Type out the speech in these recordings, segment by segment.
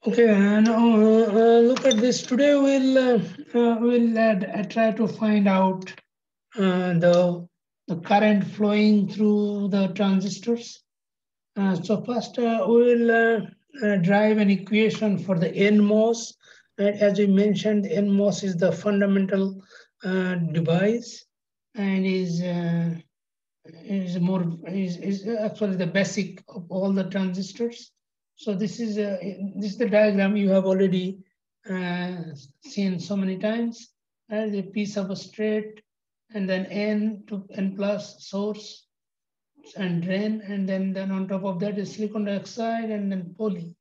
Okay, now look at this. Today we'll try to find out the current flowing through the transistors. So first we'll drive an equation for the NMOS. Right? As we mentioned, NMOS is the fundamental device and is actually the basic of all the transistors. So this is the diagram you have already seen so many times. The P substrate, and then N to N plus source and drain, and then on top of that is silicon dioxide and then poly.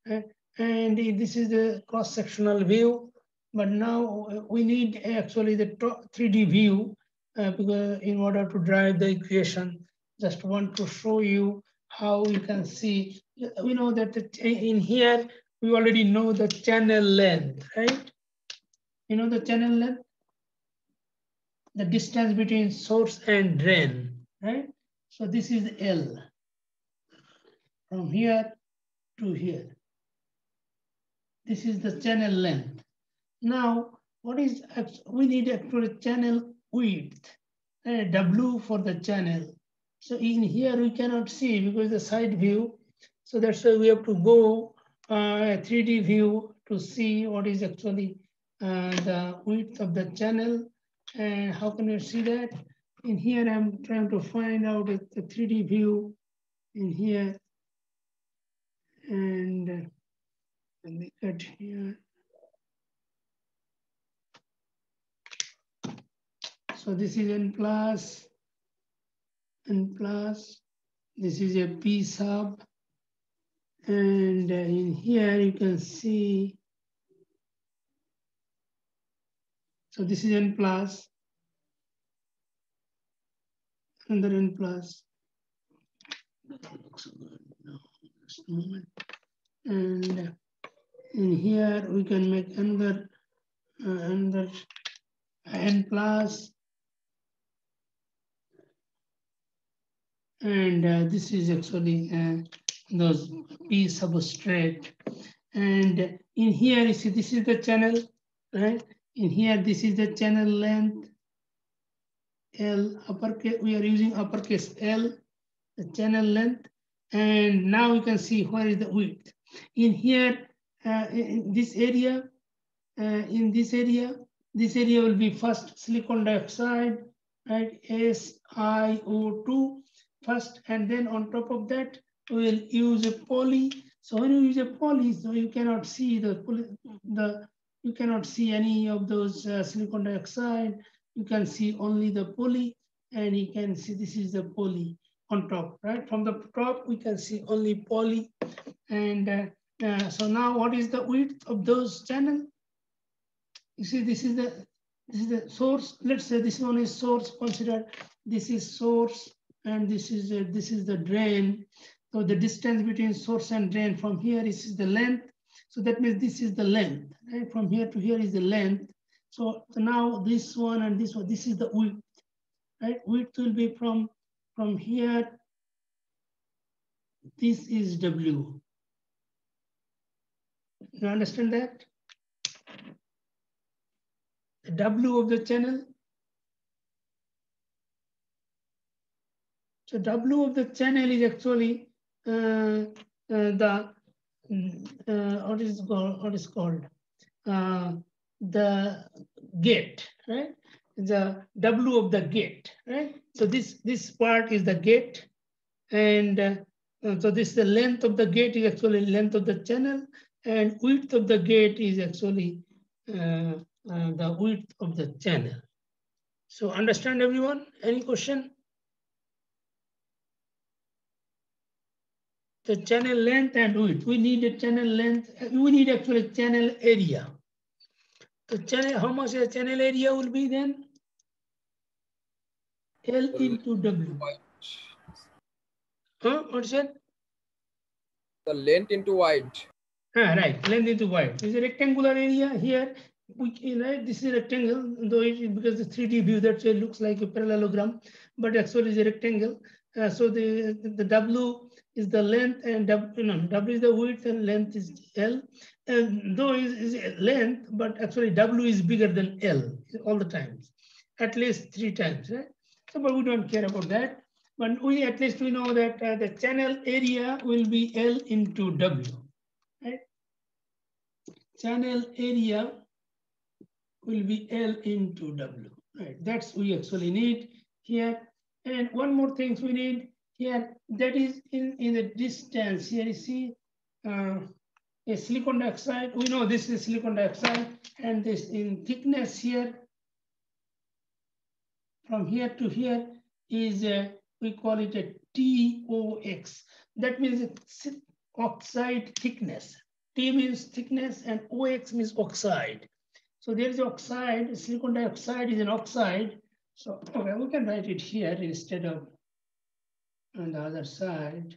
And this is the cross-sectional view. But now we need actually the 3D view because in order to drive the equation. Just want to show you how you can see. We know that in here, we already know the channel length, right? You know the channel length? The distance between source and drain, right? So this is L from here to here. This is the channel length. Now, we need actually channel width, W for the channel. So in here we cannot see because the side view. So that's why we have to go a 3D view to see what is actually the width of the channel. And how can you see that? In here, I'm trying to find out the 3D view in here. And let me cut here. So this is N plus, this is a P sub. And in here you can see, so this is N plus, another N plus. Just a moment. And in here we can make another N plus. And this is actually those P substrate. And in here, you see, this is the channel, right? In here, this is the channel length, L, uppercase, we are using uppercase L, the channel length. And now you can see where is the width. In here, in this area, this area will be first silicon dioxide, right? SiO2 first, and then on top of that, we will use a poly. So when you use a poly, so you cannot see you cannot see any of those silicon dioxide. You can see only the poly, and you can see this is the poly on top, right? From the top, we can see only poly. And so now what is the width of those channels? You see, this is the source. Let's say this one is source. Consider this is source, and this is the drain. So the distance between source and drain from here is the length. So that means this is the length, right? From here to here is the length. So now this one and this one, this is the width, right? Width will be from here. This is W. You understand that? The W of the channel. So W of the channel is actually the what is called the gate, right? The W of the gate, right? So this part is the gate, and so this the length of the gate is actually length of the channel, and width of the gate is actually the width of the channel. So understand everyone? Any question? The channel length and width. We need a channel length. We need actually channel area. The channel, how much the channel area will be then? L into W. Huh? What's that? The length into width. Right, length into width. It's a rectangular area here. Right, this is a rectangle, though because the 3D view that looks like a parallelogram, but actually is a rectangle. So the W is the length, and W is the width, and length is L. And though is length, but actually W is bigger than L all the times, at least 3 times. Right? So, but we don't care about that. But we at least we know that the channel area will be L into W. Right? Channel area will be L into W. Right? That's we actually need here. And one more thing we need here, that is in the distance. Here you see a silicon dioxide. We know this is silicon dioxide, and this in thickness here, from here to here is we call it a TOX. That means it's oxide thickness. T means thickness and OX means oxide. So there is oxide, silicon dioxide is an oxide. So okay, we can write it here instead of on the other side.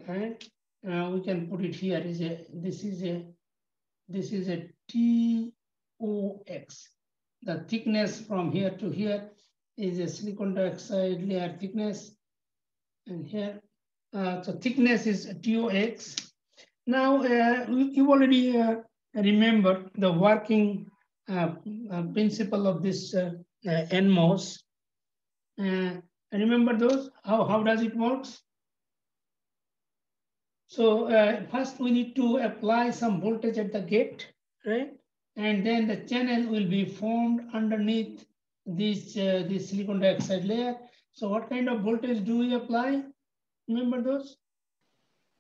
And we can put it here. This is a TOX. The thickness from here to here is a silicon dioxide layer thickness. And here, so thickness is TOX. Now, you already remember the working principle of this NMOS. Remember those? How does it work? So first we need to apply some voltage at the gate, right? And then the channel will be formed underneath this silicon dioxide layer. So what kind of voltage do we apply? Remember those?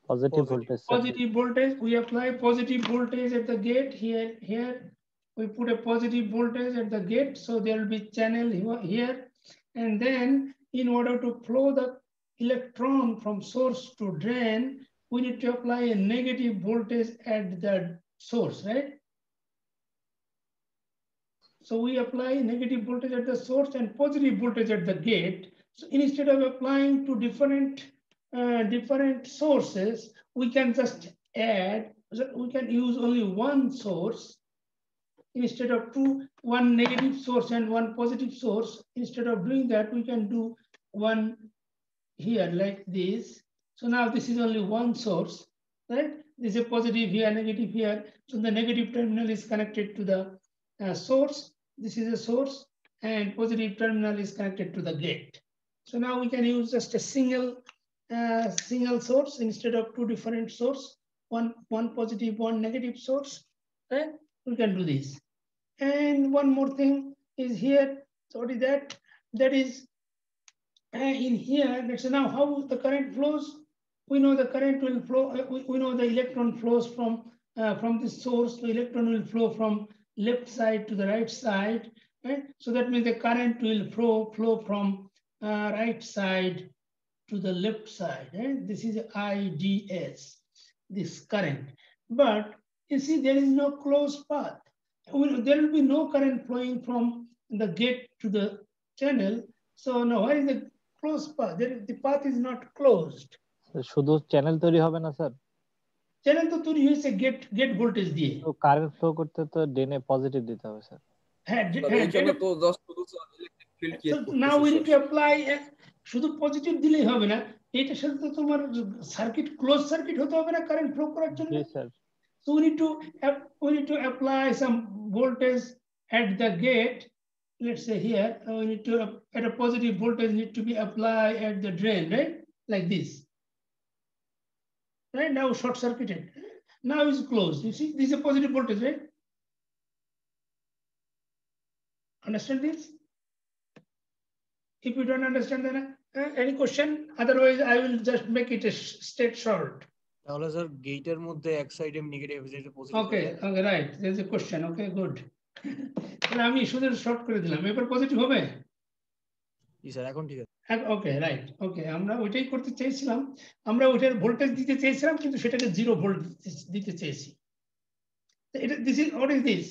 Positive voltage. Positive voltage. We apply positive voltage at the gate here. Here we put a positive voltage at the gate, so there will be channel here. And then in order to flow the electron from source to drain, we need to apply a negative voltage at the source, right? So we apply negative voltage at the source and positive voltage at the gate. So instead of applying to different sources, we can just add, we can use only one source instead of one negative source and one positive source. Instead of doing that, we can do one here like this. So now this is only one source, right? This is a positive here, negative here. So the negative terminal is connected to the source. This is a source, and positive terminal is connected to the gate. So now we can use just a single source instead of two different sources, one positive, one negative source, right? We can do this. And one more thing is here. So what is that? That is in here. Let's say now how the current flows. We know the current will flow. We know the electron flows from this source. The electron will flow from left side to the right side, right? So that means the current will flow from right side to the left side. Right? This is IDS, this current. But you see, there is no closed path. There will be no current flowing from the gate to the channel. So now, why is the closed path? The path is not closed. শুধু channel তৈরি হবে না sir? Channel তো তৈরি হয়েছে gate voltage দিয়ে। তো current flow করতে তো ড্রেনে পজিটিভ দিতে হবে স্যার। হ্যাঁ, এইখানে তো জাস্ট শুধু ইলেকট্রিক ফিল্ড ক্রিয়েট করতেছে। Now we need to apply, শুধু পজিটিভ দিলেই হবে না, এইটার সাথে তো তোমার সার্কিট ক্লোজ সার্কিট হতে হবে না কারেন্ট ফ্লো করার জন্য। জি sir. So we need to apply some voltage at the gate. Let's say here we need to at a positive voltage need to be applied at the drain, right? Like this. Right now short circuited. Now it's closed. You see, this is a positive voltage, right? Understand this? If you don't understand, then any question? Otherwise, I will just make it a straight short. তাহলে sir গেটের মধ্যে এক সাইডে negative যেটা positive. Okay right, there is a question. Okay good. তাহলে আমি শুধু short করে দিলাম, এবার পজিটিভ হবে? জি স্যার, এখন ঠিক আছে। ওকে রাইট, ওকে আমরা ওইটাই করতে চেয়েছিলাম, আমরা ওইটার ভোল্টেজ দিতে চেয়েছিলাম কিন্তু সেটাকে 0 ভোল্ট দিতে চেয়েছি। এটা this is what is this?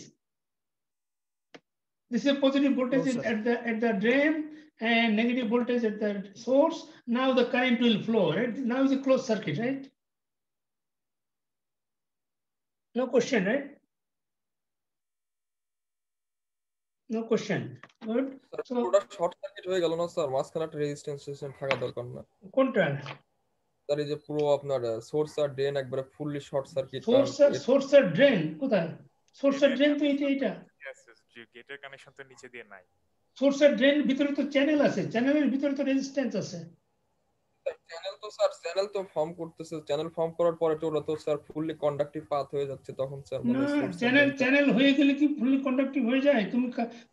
This is a positive voltage at the drain and negative voltage at the source. Now the current will flow, right? Now is a closed circuit, right? No question, right? No question. Good. So পুরোটা short circuit হয়ে গেল না sir? মাঝখানে একটা resistance থাকা দরকার না? কোনটা? স্যার এই যে পুরো আপনার সোর্স আর ড্রেন একবারে ফুললি শর্ট সার্কিট সোর্স আর ড্রেন কোথায়? সোর্স আর ড্রেন তো এটা গেটের কানেকশন তো নিচে দিয়ে নাই। সোর্স আর ড্রেন ভিতরে তো চ্যানেল আছে, চ্যানেলের ভিতরে তো রেজিস্ট্যান্স আছে। চ্যানেল তো স্যার চ্যানেল তো ফর্ম করতেছে, চ্যানেল ফর্ম করার পরে তো ওরা তো স্যার ফুললি কন্ডাক্টিভ পাথ হয়ে যাচ্ছে তখন স্যার না, চ্যানেল হয়ে গেলে কি ফুললি কন্ডাক্টিভ হয়ে যায়?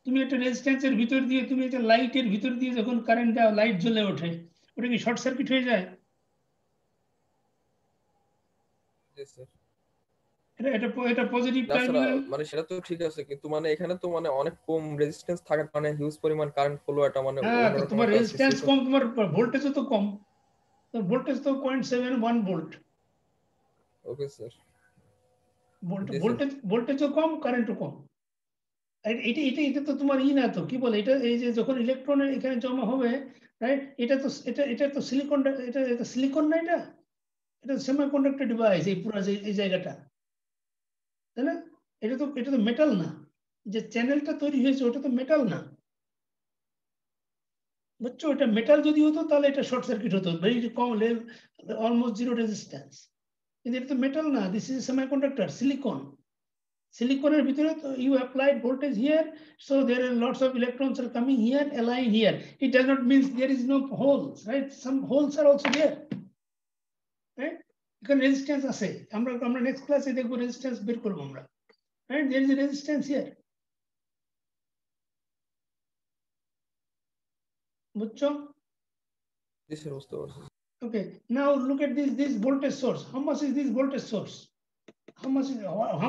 তুমি একটা রেজিস্ট্যান্সের ভিতর দিয়ে, তুমি একটা লাইটের ভিতর দিয়ে যখন কারেন্ট দাও, লাইট জ্বলে ওঠে, ওটা কি শর্ট সার্কিট হয়ে যায়? এটা পজিটিভ টার্মিনাল। মানে সেটা তো ঠিক আছে, কিন্তু মানে এখানে তো মানে অনেক কম রেজিস্ট্যান্স থাকার মানে হিউজ পরিমাণ কারেন্ট ফ্লো, এটা মানে তোমার রেজিস্ট্যান্স কম, তোমার ভোল্টেজও তো কম, তো ভোল্টেজ তো 0.71 ভোল্ট। ওকে স্যার, ভোল্টেজও কম, কারেন্টও কম। এটা তো তোমার না, তো কি বলে এটা, এই যে যখন ইলেকট্রন এখানে জমা হবে, রাইট, এটা তো সিলিকন, এটা সিলিকন না, এটা সেমিকন্ডাক্টর ডিভাইস, এই পুরো এই জায়গাটা, তাই না? এটা তো মেটাল না, যে চ্যানেলটা তৈরি হয়েছে ওটা তো মেটাল না, বুঝছো? এটা মেটাল যদি হতো তাহলে এটা শর্ট সার্কিট হতো, ভেরি কম লেভেল, অলমোস্ট জিরো রেজিস্ট্যান্স। কিন্তু এটা তো মেটাল না, দিস ইজ সেমিকন্ডাক্টর, সিলিকন। Silicoনের ভিতরে তো you applied voltage here, so there are lots of electrons are coming here, align here. It does not mean there is no holes, right? Some holes are also there, right? এখানে resistance আছে, আমরা next class-এ দেখব resistance বের করব আমরা, right? There is a resistance here, বুঝছো? Okay, now look at this voltage source. How much is this voltage source? How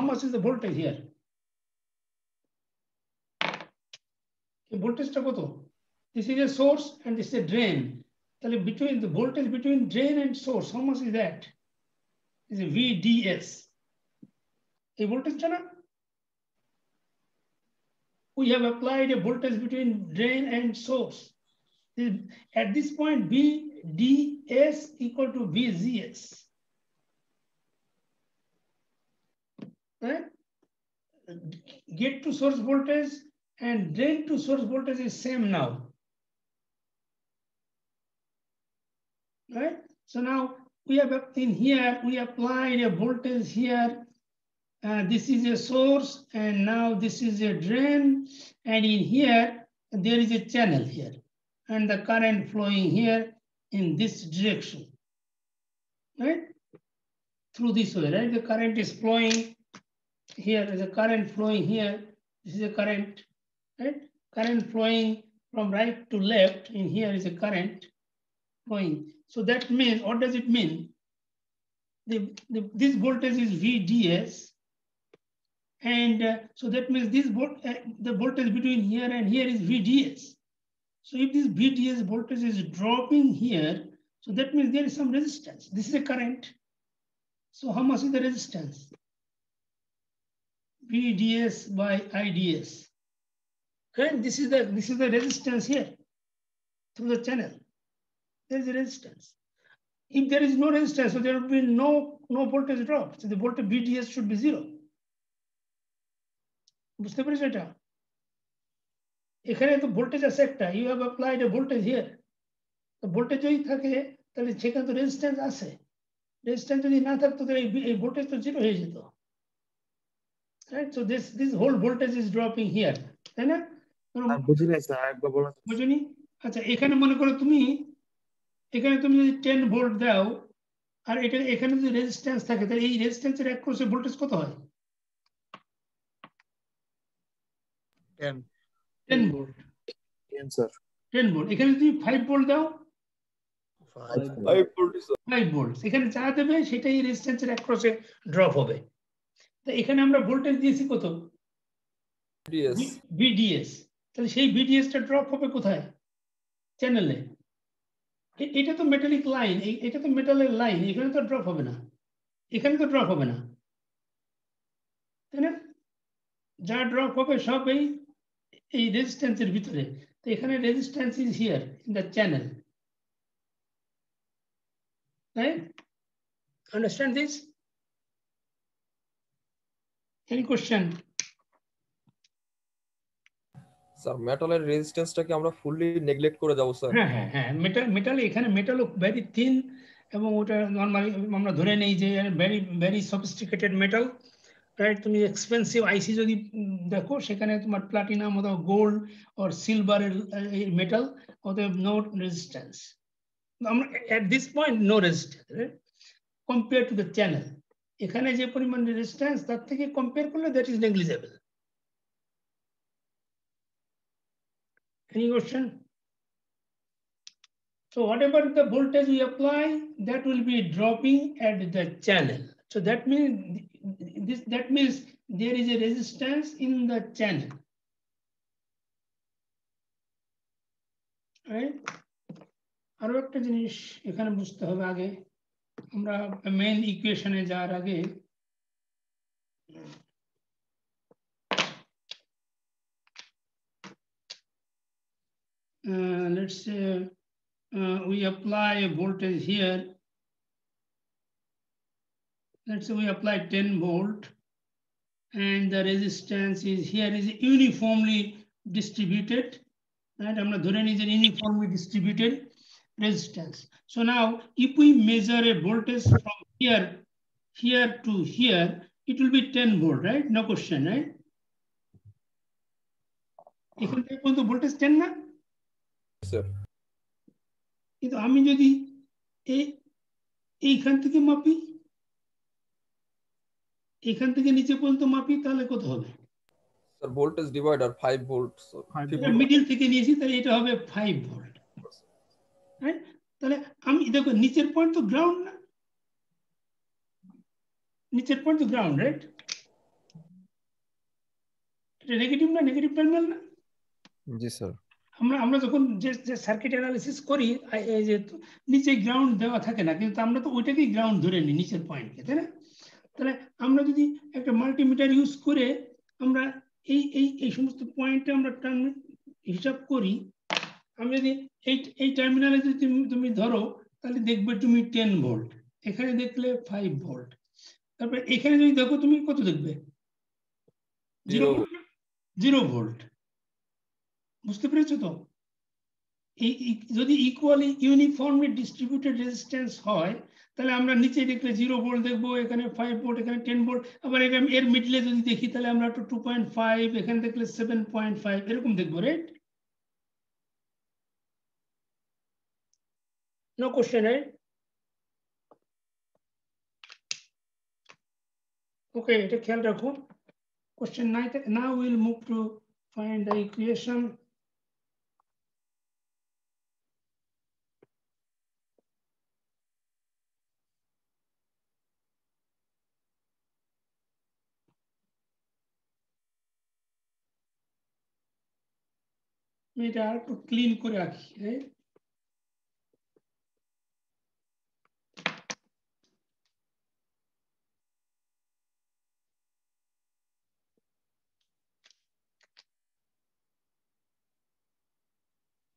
much is the voltage here? Voltage টা কত? This is a source and this is a drain. Between the voltage between drain and source, how much is that? Is a VDS. A voltage na? We have applied a voltage between drain and source. At this point, VDS equal to VGS. Right? Get to source voltage and drain to source voltage is same now. Right? So now we have in here, we applied a voltage here. This is a source, and now this is a drain, and in here there is a channel here, and the current flowing here in this direction, right? Through this way, right? The current is flowing here. There's a current flowing here. This is a current, right? Current flowing from right to left. In here is a current flowing. So that means, what does it mean? This voltage is VDS. And so that means the voltage between here and here is VDS. So if this VDS voltage is dropping here, so that means there is some resistance. This is a current. So how much is the resistance? VDS by IDS. And this is the resistance here through the channel. There is a resistance. If there is no resistance, so there will be no voltage drop. So the voltage VDS should be 0. বুঝতে পেরেছো এটা? এখানে তো voltage আছে একটা, you have applied a voltage here. তো voltage যদি থাকে তাহলে সেখানে তো রেজিস্ট্যান্স আছে, রেজিস্ট্যান্স যদি না থাকতো তাহলে এই ভোল্টেজ তো জিরো হয়ে যেত, right? So this whole voltage is dropping here, তাই না? বুঝি নাই স্যার, একবার বলুন। বুঝুনি? আচ্ছা, এখানে মনে করো তুমি যদি 10 ভোল্ট দাও, আর এখানে যদি রেজিস্ট্যান্স থাকে, তাহলে এই রেজিস্ট্যান্সের অ্যাক্রসে ভোল্টেজ কত হয়? 10 ভোল্ট। 10 স্যার। 10 ভোল্ট। এখানে যদি 5 ভোল্ট দাও, 5 ভোল্ট, এখানে যা দেবে সেটাই রেজিস্ট্যান্সের অ্যাক্রসে ড্রপ হবে। তো এখানে আমরা ভোল্টেজ দিয়েছি কত? VDS। তাহলে সেই VDS টা ড্রপ হবে কোথায়? চ্যানেলে। এটা তো মেটালিক লাইন, এটা তো মেটালের লাইন, এখানে তো ড্রপ হবে না, এখানে তো ড্রপ হবে না, তাই না? যা ড্রপ হবে সব এই রেজিস্ট্যান্সের ভিতরে। তো এখানে resistance is here in the channel, right? Understand this? Any question? Sir মেটালের রেজিস্ট্যান্সটাকে আমরা ফুললি নেগলেক্ট করে যাব স্যার? হ্যাঁ, মেটাল এখানে মেটাল ভেরি থিন এবং ওটা নরমালি আমরা ধরে নেই যে very very sophisticated metal, right? তুমি এক্সপেন্সিভ আইসি যদি দেখো সেখানে তোমার প্লাটিনাম অথবা গোল্ড অর সিলভারের মেটাল, অতএব নো রেজিস্ট্যান্স। আমরা at this point no resistance compare to the channel. এখানে যে পরিমাণ রেজিস্ট্যান্স তার থেকে কম্পেয়ার করলে that is negligible. Any question? So whatever the voltage we apply, that will be dropping at the channel. So that means there is a resistance in the channel. Right? আরো একটা জিনিস এখানে বুঝতে হবে আগে, আমরা মেইন ইকুয়েশনে যাওয়ার আগে let's say we apply a voltage here. Let's say we apply 10 volt and the resistance is here is uniformly distributed, right? আমরা ধরে নিই যে uniformly distributed resistance. So now if we measure a voltage from here to here, it will be 10 volt, right? No question, right? এখান থেকে পর্যন্ত voltage 10 না? Sir কিন্তু আমি যদি এইখান থেকে মাপি, এখান থেকে নিচে পর্যন্ত মাপি, তাহলে কত হবে? Sir voltage divider 5 volt, middle থেকে নিয়েছি, তাহলে এটা হবে 5 ভোল্ট, রাইট? তাহলে আমি দেখো নিচের পয়েন্ট তো গ্রাউন্ড না, নিচের পয়েন্ট তো গ্রাউন্ড, রাইট? এটা নেগেটিভ না, নেগেটিভ টার্মিনাল না? জি স্যার। আমরা যখন যে সার্কিট অ্যানালিসিস করি, এই যে নিচে গ্রাউন্ড দেওয়া থাকে না, কিন্তু আমরা তো ওইটাকেই গ্রাউন্ড ধরে নিই, নিচের পয়েন্টকে, তাই না? তাহলে আমরা যদি একটা মাল্টিমিটার ইউজ করে আমরা এই সমস্ত পয়েন্টে আমরা হিসাব করি, আমি যদি এই টার্মিনালে যদি তুমি ধরো, তাহলে দেখবে তুমি 10 ভোল্ট, এখানে দেখলে 5 ভোল্ট, তারপরে এখানে যদি দেখো তুমি কত দেখবে? 0 ভোল্ট। বুঝতে পেরেছো তো? যদি ইকুয়ালি ইউনিফর্মলি ডিস্ট্রিবিউটেড রেজিস্ট্যান্স হয়, তাহলে আমরা নিচে দেখলে 0 ভোল্ট দেখবো, এখানে 5 ভোল্ট, এখানে 10 ভোল্ট, আবার এর মিডলে যদি দেখি তাহলে আমরা 2.5, এখানে দেখলে 7.5 এরকম দেখবো, right? No question, right? Okay, এটা খেয়াল রাখো। কোশ্চেন নাই। Now will move to find the equation. এটা একটু ক্লিন করে রাখি, right?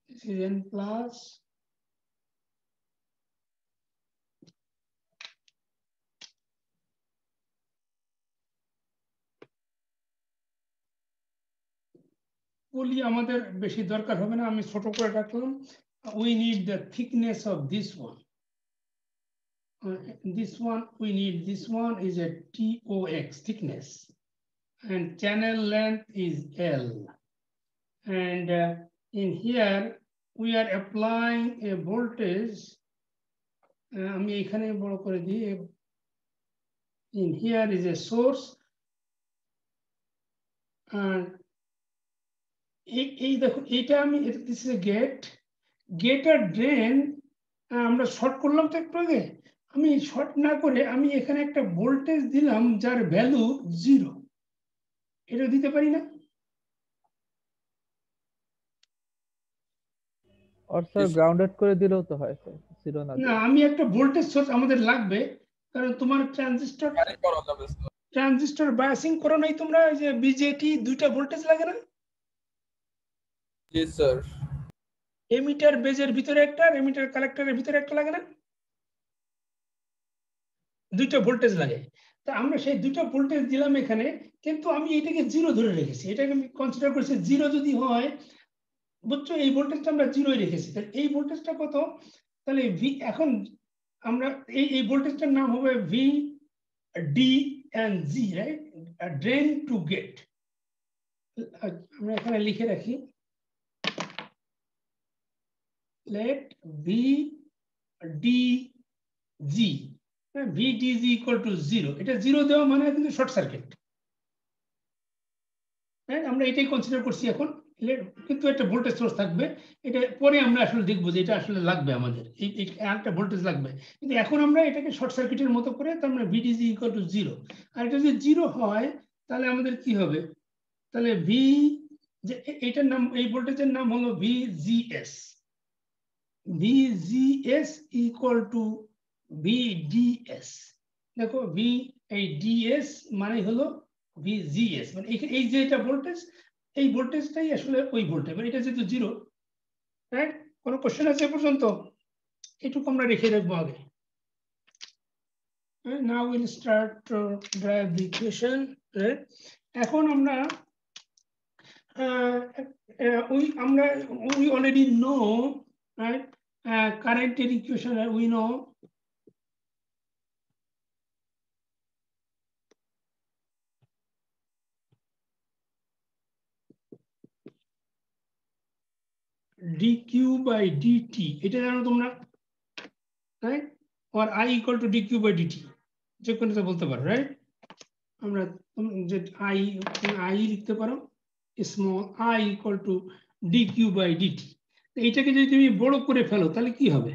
This is n plus বলি, আমাদের বেশি দরকার হবে না, আমি ছোট করে রাখলাম। We need the thickness of this one. This one we need. This one is a TOX thickness, and channel length is L. And in here we are applying a voltage. আমি এখানে বড় করে দিই। In here is a source, and এই দেখো এটা আমি, this is a gate আর ড্রেন আমরা শর্ট করলাম তো একটু আগে। আমি শর্ট না করে আমি এখানে একটা ভোল্টেজ দিলাম যার ভ্যালু 0, এটা দিতে পারি না? আর স্যার গ্রাউন্ডেড করে দিলেও তো হয় স্যার, 0 না। না, আমি একটা ভোল্টেজ সোর্স আমাদের লাগবে, কারণ তোমার ট্রানজিস্টর বায়াসিং করো নাই তোমরা, যে বিজেটি 2টা ভোল্টেজ লাগে না? জি স্যার। এমিটার বেজের ভিতরে একটা, এমিটার কালেক্টরের ভিতরে একটা লাগে না? 2টা ভোল্টেজ লাগে। তা আমরা সেই 2টা ভোল্টেজ দিলাম এখানে, কিন্তু আমি এটাকে 0 ধরে রেখেছি। এটাকে আমি কনসিডার করেছি 0 যদি হয়, বুঝছো? এই ভোল্টেজটা আমরা 0 রেখেছি। তাহলে এই ভোল্টেজটা কত? তাহলে এখন আমরা এই ভোল্টেজটার নাম হবে V D and G, right? Drain to gate. আমরা এখানে লিখে রাখি, let VDG, VDG equal to 0। এটা 0 দেওয়া মানে কিন্তু শর্ট সার্কিট, আমরা এটাই কনসিডার করছি এখন। কিন্তু একটা ভোল্টেজ সোর্স থাকবে, এটা পরে আমরা আসলে দেখবো যে এটা আসলে লাগবে আমাদের, এই একটা ভোল্টেজ লাগবে। কিন্তু এখন আমরা এটাকে শর্ট সার্কিটের মতো করে, তার মানে VDG equal to 0। আর এটা যদি 0 হয় তাহলে আমাদের কি হবে? তাহলে ভি, যে এটার নাম, এই ভোল্টেজের নাম হলো VGS। VGS equal to VDS। দেখো ভি, এই ডিএস মানে হলো VGS, মানে এই যে এটা ভোল্টেজ, এই ভোল্টেজটাই আসলে ওই ভোল্টেজ, মানে এটা যেহেতু 0, রাইট? কোনো কোশ্চেন আছে পর্যন্ত? এটুকু আমরা রেখে রাখবো আগে। Now we'll start to derive the equation, right? এখন আমরা we already know, right? Current equation, we know dq by dt, এটা জানো তোমরা, right? or I equal to dq by dt, যে কোনটা বলতে পারো, রাইট? আমরা যে I লিখতে পারো, small I equal to dq by dt। এইটাকে যদি তুমি বড় করে ফেলো তাহলে কি হবে?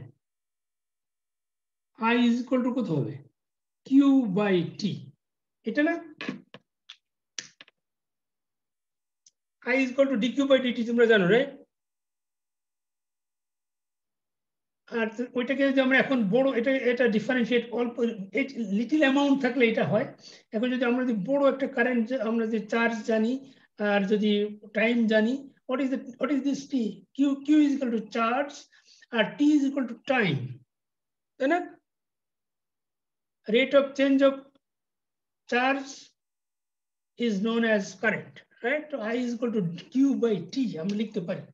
I is equal to কত হবে? q by t, এটা না? I is equal to dq by dt, তোমরা জানো, রাইট? আর ওইটাকে যদি আমরা এখন বড়, এটা ডিফারেন্সিয়েট অল্প লিটল অ্যামাউন্ট থাকলে এটা হয়। এখন যদি আমরা যদি বড় একটা কারেন্ট, আমরা যদি চার্জ জানি আর যদি টাইম জানি, what is this t? q is equal to charge R t is equal to time, তাই না? Rate of change of charge is known as current, right? So I is equal to q by t, আমরা লিখতে পারি।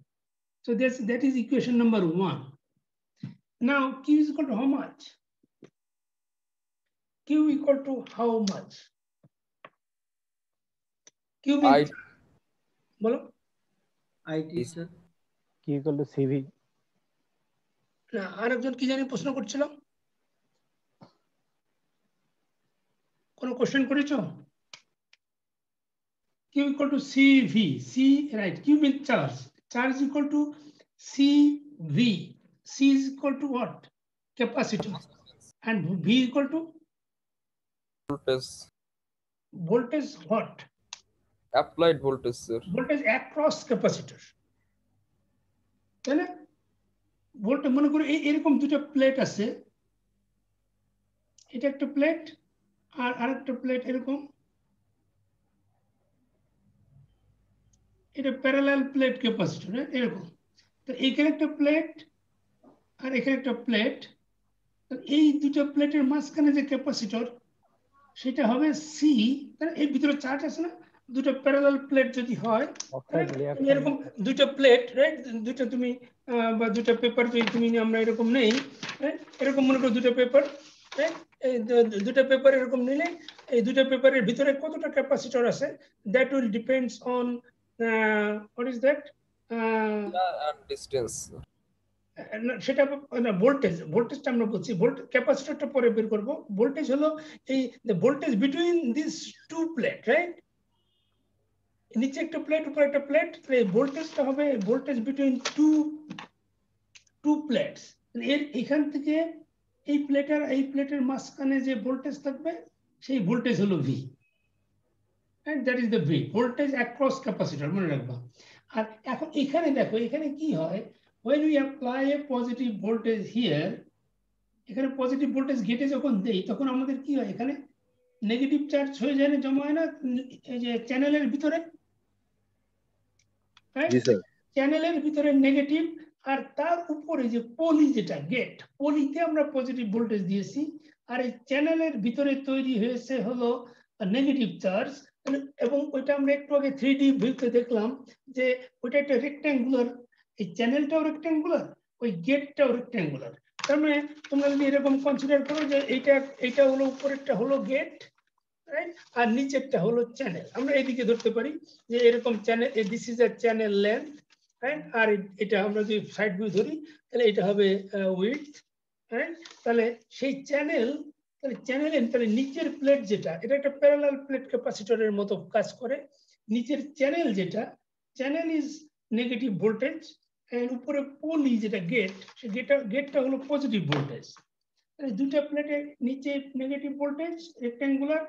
So that is equation number 1. Now q is equal to how much? Q equal to how much? Q means, বলো। IT sir. Q equal to CV। না, আরেকজন কি জানি প্রশ্ন করছিল, কোন কোশ্চেন করেছো? Q equal to CV, C, right? Q means charge, charge equal to CV, C is equal to what? Capacity, and V equal to voltage what? Applied voltage, sir. Voltage across capacitor, তাই না? Voltage মনে করো এরকম দুটো plate আছে, এটা একটা plate আর আরেকটা প্লেট এরকম, এটা প্যারালাল প্লেট ক্যাপাসিটর, এরকম। তো এখানে একটা প্লেট আর এখানে একটা প্লেট, এই দুটো প্লেটের মাঝখানে যে ক্যাপাসিটর সেটা হবে সি। এই ভিতরে চার্জ আছে না, দুটো প্যারালাল প্লেট যদি হয়, এরকম দুটো প্লেট, রাইট? দুটো তুমি বা দুটো পেপার যদি তুমি আমরা এরকম নেই, এরকম মনে করো দুটো পেপার, এই দুটো পেপার এরকম নিলে এই দুটো পেপারের ভিতরে কতটা ক্যাপাসিটর আছে, that will depends on what is that distance, সেটা না, ভোল্টেজটা আমরা বলছি, ক্যাপাসিটরটা পরে বের করব। ভোল্টেজ হলো এই voltage between this two plate, right? নিচে একটা প্লেট, উপরে একটা প্লেট, এই ভোল্টেজটা হবে ভোল্টেজ বিটুইন টু প্লেটস। এর এখান থেকে এই প্লেট আর এই প্লেটের মাঝখানে যে ভোল্টেজ থাকবে সেই ভোল্টেজ হলো V, and that is the V, voltage across capacitor, মনে রাখবা। আর এখন এখানে দেখো, এখানে কি হয়, when we apply a positive voltage here, এখানে পজিটিভ ভোল্টেজ গেটে যখন দেই তখন আমাদের কি হয়, এখানে নেগেটিভ চার্জ হয়ে যায় না, জমা হয় না এই যে চ্যানেলের ভিতরে, জি স্যার। চ্যানেলের ভিতরে নেগেটিভ, আর তার উপরে যে পলি, যেটা গেট, পলিতে আমরা পজিটিভ ভোল্টেজ দিয়েছি, আর এই চ্যানেলের ভিতরে তৈরি হয়েছে হলো নেগেটিভ চার্জ। এবং ওইটা আমরা একটু আগে 3D ভিউতে দেখলাম যে ওইটা একটা রেক্ট্যাঙ্গুলার, এই চ্যানেলটাও রেক্ট্যাঙ্গুলার, ওই গেটটাও রেক্ট্যাঙ্গুলার। তার মানে তোমরা যদি এরকম কনসিডার করো যে এইটা হলো উপরেরটা হলো গেট, রাইট, আর নিচেরটা হলো চ্যানেল। আমরা এদিকে ধরতে পারি যে এরকম channel, this is a channel length, right, আর এটা আমরা যদি সাইড ভিউ ধরি তাহলে এটা হবে উইডথ, রাইট। তাহলে সেই চ্যানেল, তাহলে নিচের প্লেট যেটা, এটা একটা প্যারালাল প্লেট ক্যাপাসিটরের মতো কাজ করে। নিচের চ্যানেল যেটা, চ্যানেল ইজ নেগেটিভ ভোল্টেজ, এর উপরে পলি যেটা গেট, সেই গেটটা হলো পজিটিভ ভোল্টেজ। দুটা প্লেটের নিচে নেগেটিভ ভোল্টেজ রেক্ট্যাঙ্গুলার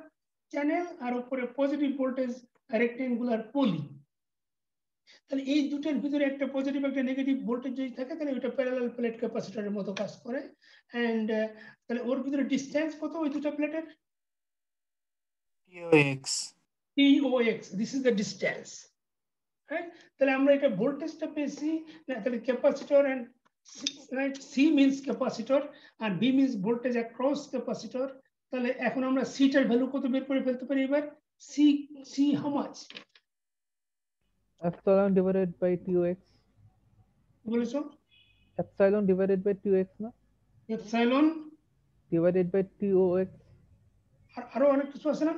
চ্যানেল, আর উপরে পজিটিভ ভোল্টেজ রেক্ট্যাঙ্গুলার পলি। তাহলে এই দুটোর ভিতরে একটা পজিটিভ একটা নেগেটিভ ভোল্টেজ যদি থাকে তাহলে ওটা প্যারালাল প্লেট ক্যাপাসিটরের মতো কাজ করে। এন্ড তাহলে ওর ভিতরে ডিসটেন্স কত ওই দুটো প্লেটের? TOX, this is the distance, right? তাহলে আমরা এটা ভোল্টেজটা পেয়েছি, তাহলে capacitor and right, C means capacitor আর V means voltage across capacitor। তাহলে এখন আমরা C টার ভ্যালু কত বের করে ফেলতে পারি এবার? C how much? Epsilon divided by 2x. বলেছো Epsilon divided by 2x না? Epsilon Divided by 2x. আরো অনেক কিছু আছে না?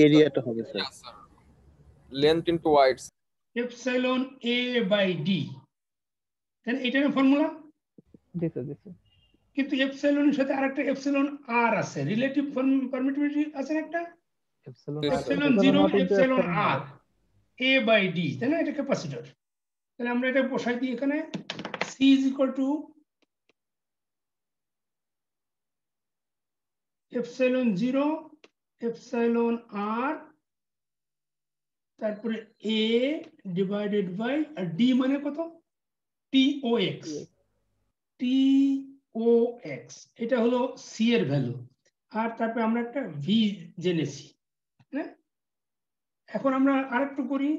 এরিয়াটা হবে sir. Length into width. Epsilon A by D, তাহলে এটা না ফর্মুলা। জি স্যার, জি স্যার। কিন্তু এপসাইলনের সাথে আরেকটা এপসাইলন R আছে, রিলেটিভ পারমিটিভিটি আছে না একটা, epsilon epsilon 0 epsilon R A by D, তাই না? এটা ক্যাপাসিটর। তাহলে আমরা এটা বসাই দিই এখানে, C is equal to epsilon 0 epsilon R তারপরে A divided by R D মানে কত? TOX, TOX এটা হলো C এর ভ্যালু, আর তারপরে আমরা একটা V জেনেছি, হ্যাঁ। এখন আমরা আরেকটু করি,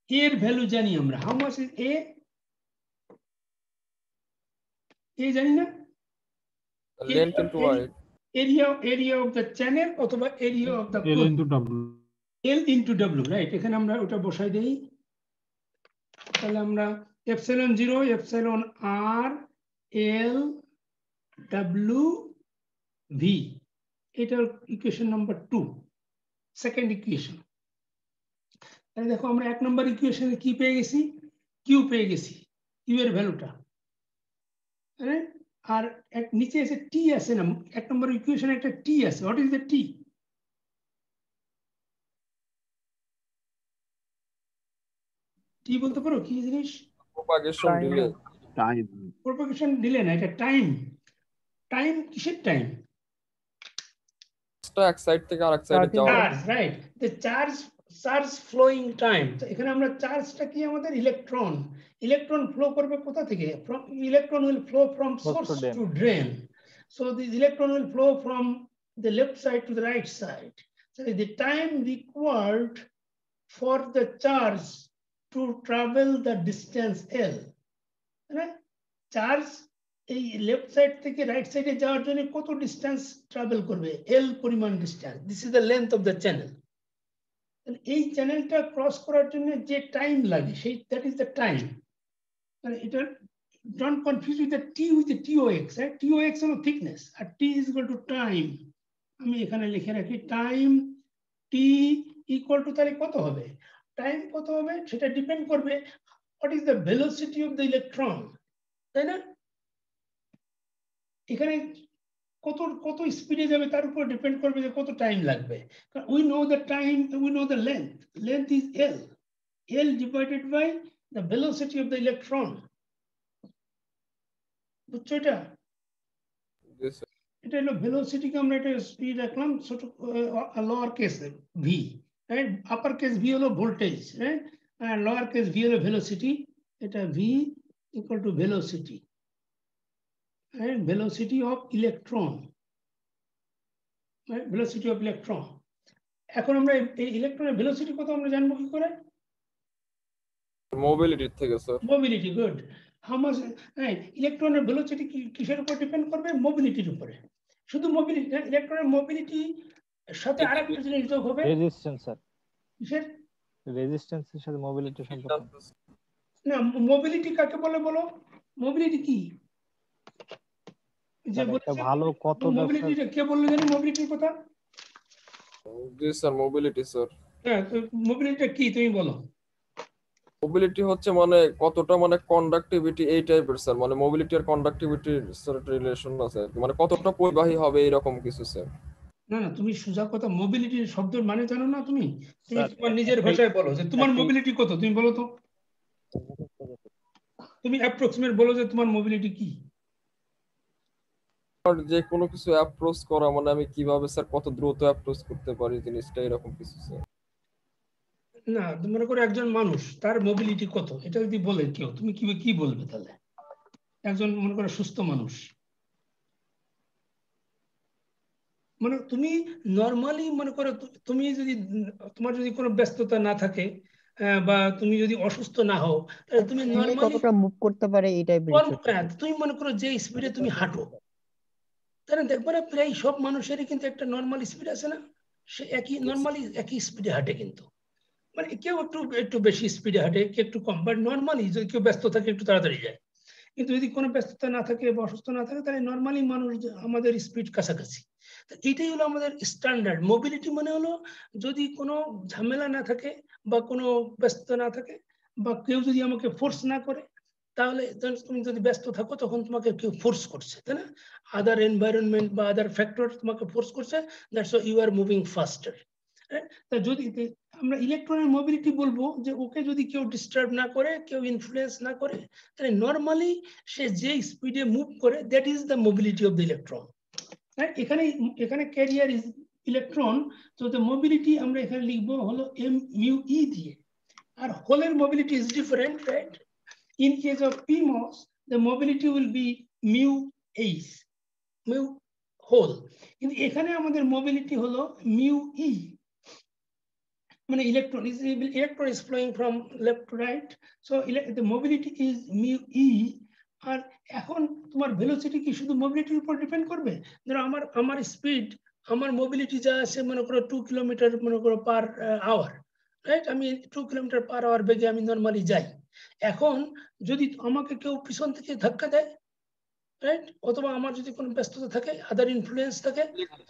A এর ভ্যালু জানি আমরা, হাউ মাচ ইজ A জানি না, length into wide. area of the channel অথবা area of the L into W। L into W, right. এখানে আমরা ওটা বসাই দেই, তাহলে আমরা epsilon 0 epsilon R L W V, এটার ইকুয়েশন নাম্বার 2, সেকেন্ড ইকুয়েশন। তাহলে দেখো আমরা এক নম্বর ইকুয়েশনে কি পেয়ে গেছি? কিউ পেয়ে গেছি, কিউ এর ভ্যালুটা, রাইট। আর এক নিচে এসে টি আছে না, এক নম্বর ইকুয়েশনে একটা টি আছে, হোয়াট ইজ দ্য টি? টি বলতে পারো কি জিনিস? Propagation delay. Time. Propagation delay না, এটা টাইম। টাইম কিসের টাইম? টা এক সাইড থেকে আরেক সাইডে যাওয়া। Charge, right, the charge flowing time. এখানে আমরা চার্জটা কি আমাদের ইলেকট্রন, ইলেকট্রন ফ্লো করবে কোথা থেকে? Electron will flow from source to drain, so this electron will flow from the left side to the right side. So the time required for the charge to travel the distance L, right? Charge এই left side থেকে right সাইডে যাওয়ার জন্য কত distance travel করবে? L পরিমাণ distance, this is the length of the channel. এই চ্যানেলটা ক্রস করার জন্য যে টাইম লাগে সেই দ্যাট ইজ দ্য টাইম। মানে এটা don't confuse with the T with the TOX, right? TOX হলো থিকনেস আর T is equal to time. আমি এখানে লিখে রাখি টাইম, টি ইকুয়াল টু, তাহলে কত হবে? টাইম কত হবে সেটা ডিপেন্ড করবে what is the velocity of the electron, তাই না? এখানে কত স্পিডে যাবে তার উপর ডিপেন্ড করবে যে কত টাইম লাগবে। We know the time, we know the length is L divided by the velocity of the electron. বুঝছো এটা? এটা হলো ভেলোসিটিকে আমরা এটা স্পিড রাখলাম ছোট lower case V, right? Upper case V হলো ভোল্টেজ, রাইট? আর লোয়ার কেস ভি হলো ভেলোসিটি। এটা V equal to velocity, right? Velocity of electron, right? Velocity of electron. এখন আমরা এই ইলেকট্রনের ভেলোসিটি কত আমরা জানবো কি করে? মোবিলিটি থেকে sir. Mobility, good. How much, right? ইলেকট্রনের ভেলোসিটি কিসের উপর ডিপেন্ড করবে? মোবিলিটির উপরে। শুধু মোবিলিটি না, ইলেকট্রনের মোবিলিটি সাথে আরেকটা জিনিস যোগ হবে, রেজিস্ট্যান্স স্যার। কিসের? রেজিস্ট্যান্সের সাথে মোবিলিটির সম্পর্ক। না, মোবিলিটি কাকে বলে বলো? মোবিলিটি কি? যে স্যার একটা ভালো কত দরকার মোবিলিটিটা কে বললো জানি মোবিলিটির কথা? জি স্যার, মোবিলিটি স্যার। হ্যাঁ, মোবিলিটিটা কি তুমি বলো? মোবিলিটি হচ্ছে মানে কতটা মানে কন্ডাক্টিভিটি এই টাইপের স্যার, মানে মোবিলিটি আর কন্ডাক্টিভিটির স্যার রিলেশন আছে আর কি। মানে কতটা পরিবাহী হবে এরকম কিছু স্যার। না না, তুমি সোজা কথা মোবিলিটির শব্দের মানে জানো না তুমি? তুমি স্যার, তোমার নিজের একটাই- ভাষায় বলো যে তোমার একটাই- মোবিলিটি কত, তুমি বলো তো। তুমি অ্যাপ্রক্সিমেট বলো যে তোমার মোবিলিটি কি। আর যে কোনো কিছু অ্যাপ্রোচ করা মানে আমি কিভাবে স্যার কত দ্রুত অ্যাপ্রোচ করতে পারি জিনিসটা এরকম কিছু স্যার। না, মনে করো একজন মানুষ তার মোবিলিটি কত, এটা যদি বলে কেউ, তুমি কি কি বলবে তাহলে? একজন মনে করো সুস্থ মানুষ, মানে তুমি নর্মালি মনে করো তুমি যদি তোমার যদি কোনো ব্যস্ততা না থাকে বা তুমি যদি অসুস্থ না হও, তাহলে তুমি নর্মালি কতটা মুভ করতে পারে এই টাইপের তুমি মনে করো যে স্পিডে তুমি হাঁটো, তাহলে দেখবে না প্রায় সব মানুষেরই কিন্তু একটা নর্মাল স্পিড আছে না? সে একই নর্মালি একই স্পিডে হাঁটে, কিন্তু মানে কেউ একটু একটু বেশি স্পিডে হাঁটে, কেউ একটু কম, বাট নর্মালি যদি কেউ ব্যস্ত থাকে একটু তাড়াতাড়ি যায়। কিন্তু যদি কোনো ব্যস্ততা না থাকে বা অসুস্থ না থাকে, তাহলে নর্মালি মানুষ আমাদের স্পিড কাছাকাছি। তো এটাই হলো আমাদের স্ট্যান্ডার্ড মোবিলিটি। মানে হলো যদি কোনো ঝামেলা না থাকে বা কোনো ব্যস্ততা না থাকে বা কেউ যদি আমাকে ফোর্স না করে, তাহলে তুমি যদি ব্যস্ত থাকো তখন তোমাকে কেউ ফোর্স করছে, তাই না? আদার এনভায়রনমেন্ট বা আদার ফ্যাক্টর তোমাকে ফোর্স করছে, that's you are moving faster. তা যদি আমরা ইলেকট্রনের মোবিলিটি বলবো যে ওকে যদি কেউ ডিস্টার্ব না করে, কেউ ইনফ্লুয়েন্স না করে, তাহলে নর্মালি সে যে স্পিডে মুভ করে, that is the mobility of the electron. এখানে এখানে ক্যারিয়ার ইজ ইলেকট্রন, তো দ্য মোবিলিটি আমরা এখানে লিখবো হলো এম মিউ ই দিয়ে। আর হোলের mobility is different, right? In case of PMOS, the mobility will be mu H, mu whole. কিন্তু এখানে আমাদের মোবিলিটি হলো mu E, মানে electron is flowing from left to right, so the mobility is mu E. আর এখন তোমার velocity কি শুধু মোবিলিটির উপর ডিপেন্ড করবে? ধরো আমার স্পিড, আমার মোবিলিটি যা আছে মনে করো 2 কিলোমিটার মনে করো পার আওয়ার, রাইট? আমি 2 কিলোমিটার পার আওয়ার বেগে আমি নর্মালি যাই। এখন যদি আমাকে কেউ পিছন থেকে ধাক্কা দেয়, রাইট, অথবা আমার যদি কোনো ব্যস্ততা থাকে, আদার ইনফ্লুয়েন্স থাকে,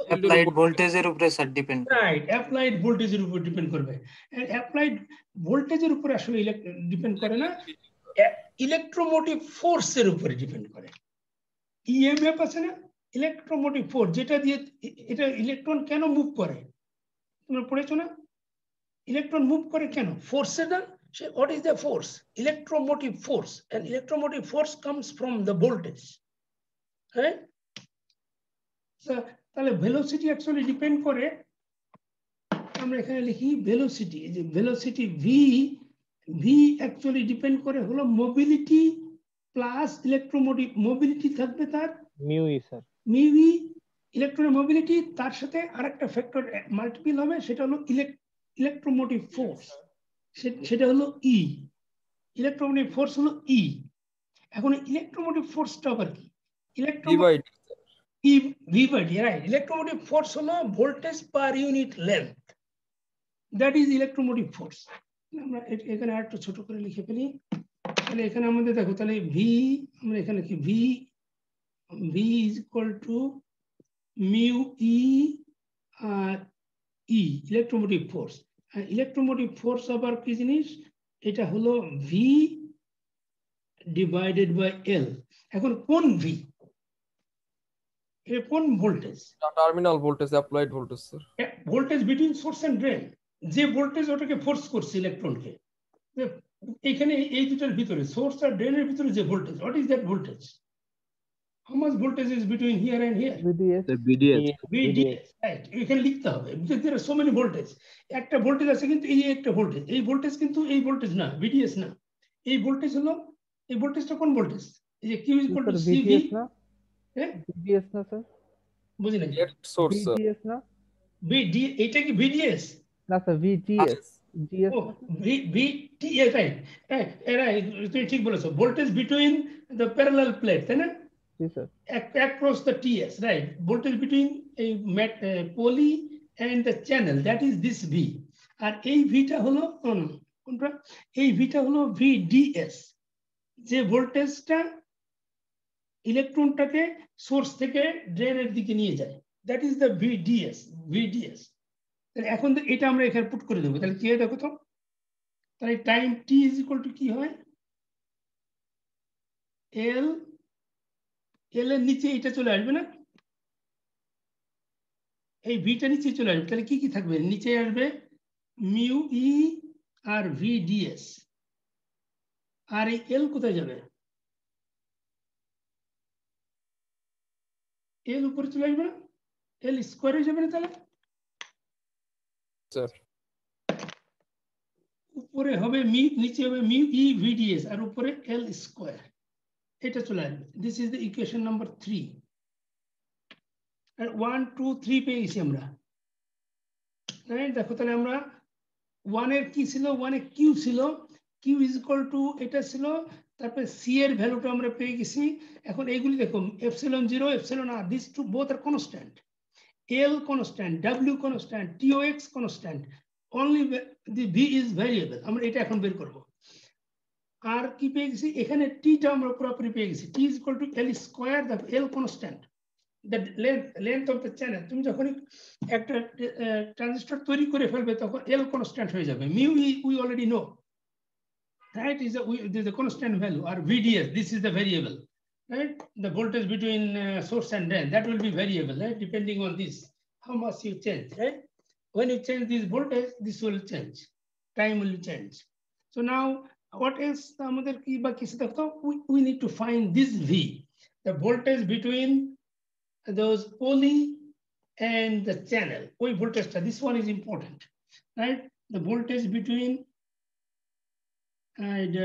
অ্যাপ্লাইড ভোল্টেজের উপরে স্যার ডিপেন্ড করে। রাইট, অ্যাপ্লাইড ভোল্টেজের উপর ডিপেন্ড করবে। অ্যাপ্লাইড ভোল্টেজের উপর আসলে ডিপেন্ড করে না, ইলেকট্রোমোটিভ ফোর্সের উপরে ডিপেন্ড করে। ইএমএফ আছে না, ইলেকট্রোমোটিভ ফোর্স, যেটা দিয়ে এটা ইলেকট্রন কেন মুভ করে তোমরা পড়েছো না? ইলেকট্রন মুভ করে কেন? ফোর্সের না? What is the force? Electromotive force. And electromotive force comes from the voltage, right? So, তাহলে velocity actually depend করে, আমরা এখানে লিখি velocity, যে velocity v actually depend করে হলো mobility plus electromotive mobility থাকবে তার মিউ ই স্যার, mu e ইলেকট্রনের মোবিলিটি, তার সাথে আরেকটা ফ্যাক্টর মাল্টিপল হবে, সেটা হলো ইলেকট্রোমোটিভ ফোর্স, সেটা হলো ই। ইলেকট্রোমোটিভ ফোর্স হলো ই। এখন ইলেকট্রোমোটিভ ফোর্সটা আবার কি? ইলেকট্রোমোটিভ ফোর্স হলো voltage per unit length, that is electromotive force. আমরা এখানে আরেকটু ছোট করে লিখে ফেলি, তাহলে এখানে আমাদের দেখো, তাহলে ভি আমরা এখানে কি V is equal to mu E E electromotive force. আর ইলেকট্রোমোটিভ ফোর্স আবার কি জিনিস? এটা হলো ভি ডিভাইডেড বাই এল। এখন কোন ভি? এটা কোন voltage? Terminal voltage, applied voltage sir. Voltage between source and drain, যে ভোল্টেজ ওটাকে ফোর্স করছে ইলেকট্রনকে, এখানে এই দুটার ভিতরে সোর্স আর ড্রেনের ভিতরে যে voltage, what is that voltage? How much voltage is between here and here? VDS. The BDS. VDS, right? এখানে লিখতে হবে, because there are so many voltage. একটা ভোল্টেজ আছে কিন্তু এই একটা ভোল্টেজ, এই ভোল্টেজ কিন্তু এই ভোল্টেজ না, VDS না। এই ভোল্টেজ হলো, এই ভোল্টেজটা কোন ভোল্টেজ? এই যে Q is equal to CV, VDS না? হ্যাঁ VDS না স্যার? বুঝি না, গেট সোর্স স্যার। VDS না? VD, এটা কি VDS? না স্যার VGS। GS ও VTS, রাইট রাইট, তুমি ঠিক বলেছো, voltage between the parallel plate, তাই না? জি sir. Across the TS, right? Voltage between a poly and the channel, that is this V. আর এই ভিটা হলো কোনটা? এই ভিটা হলো VDS, যে ভোল্টেজটা ইলেকট্রনটাকে সোর্স থেকে ড্রেনের দিকে নিয়ে যায়, দ্যাট ইজ দ্য ভিডিএস। তাহলে এখন এটা আমরা এখানে পুট করে দেবো, তাহলে কি হয় দেখো তো, তাহলে time T is equal two কি হয়, এল এর নিচে এটা চলে আসবে না, এই ভিটা নিচে চলে আসবে, তাহলে কি কি থাকবে, নিচে আসবে মিউ ই আর ভিডিএস, আর এই এল কোথায় যাবে, এল উপরে চলে আসবে না, এল স্কোয়ার হয়ে যাবে না, তাহলে স্যার উপরে হবে নিচে হবে মিউ ই ভিডিএস আর উপরে এল স্কোয়ার, এটা চলে আসবে। This is the equation number 3। আর 1 2 3 পেয়ে গেছি আমরা, দেখো তাহলে আমরা 1 এর কি ছিল, 1 এ কিউ ছিল, কিউ ইজ ইকুয়াল টু এটা ছিল, তারপরে সি এর ভ্যালুটা আমরা পেয়ে গেছি। এখন এইগুলি দেখো epsilon 0 epsilon R, this two both are constant, L constant, W constant, TOX constant, only the V is variable. আমরা এটা এখন বের করব। আর কি পেয়ে গেছি, এখানে টিটা আমরা পুরোপুরি পেয়ে গেছি, T is equal to L square, the L constant, the length of the channel. তুমি যখন একটা ট্রানজিস্টর তৈরি করে ফেলবে তখন এল কনস্ট্যান্ট হয়ে যাবে, mu we already no, right, is the constant value, or VDS, this is the variable, right, the voltage between source and drain, that will be variable, right, depending on this how much you change, right, when you change this voltage this will change, time will change. So now what else amader ki baki se dekhto, we need to find this V, the voltage between those poly and the channel, oi voltage ta, this one is important, right, the voltage between and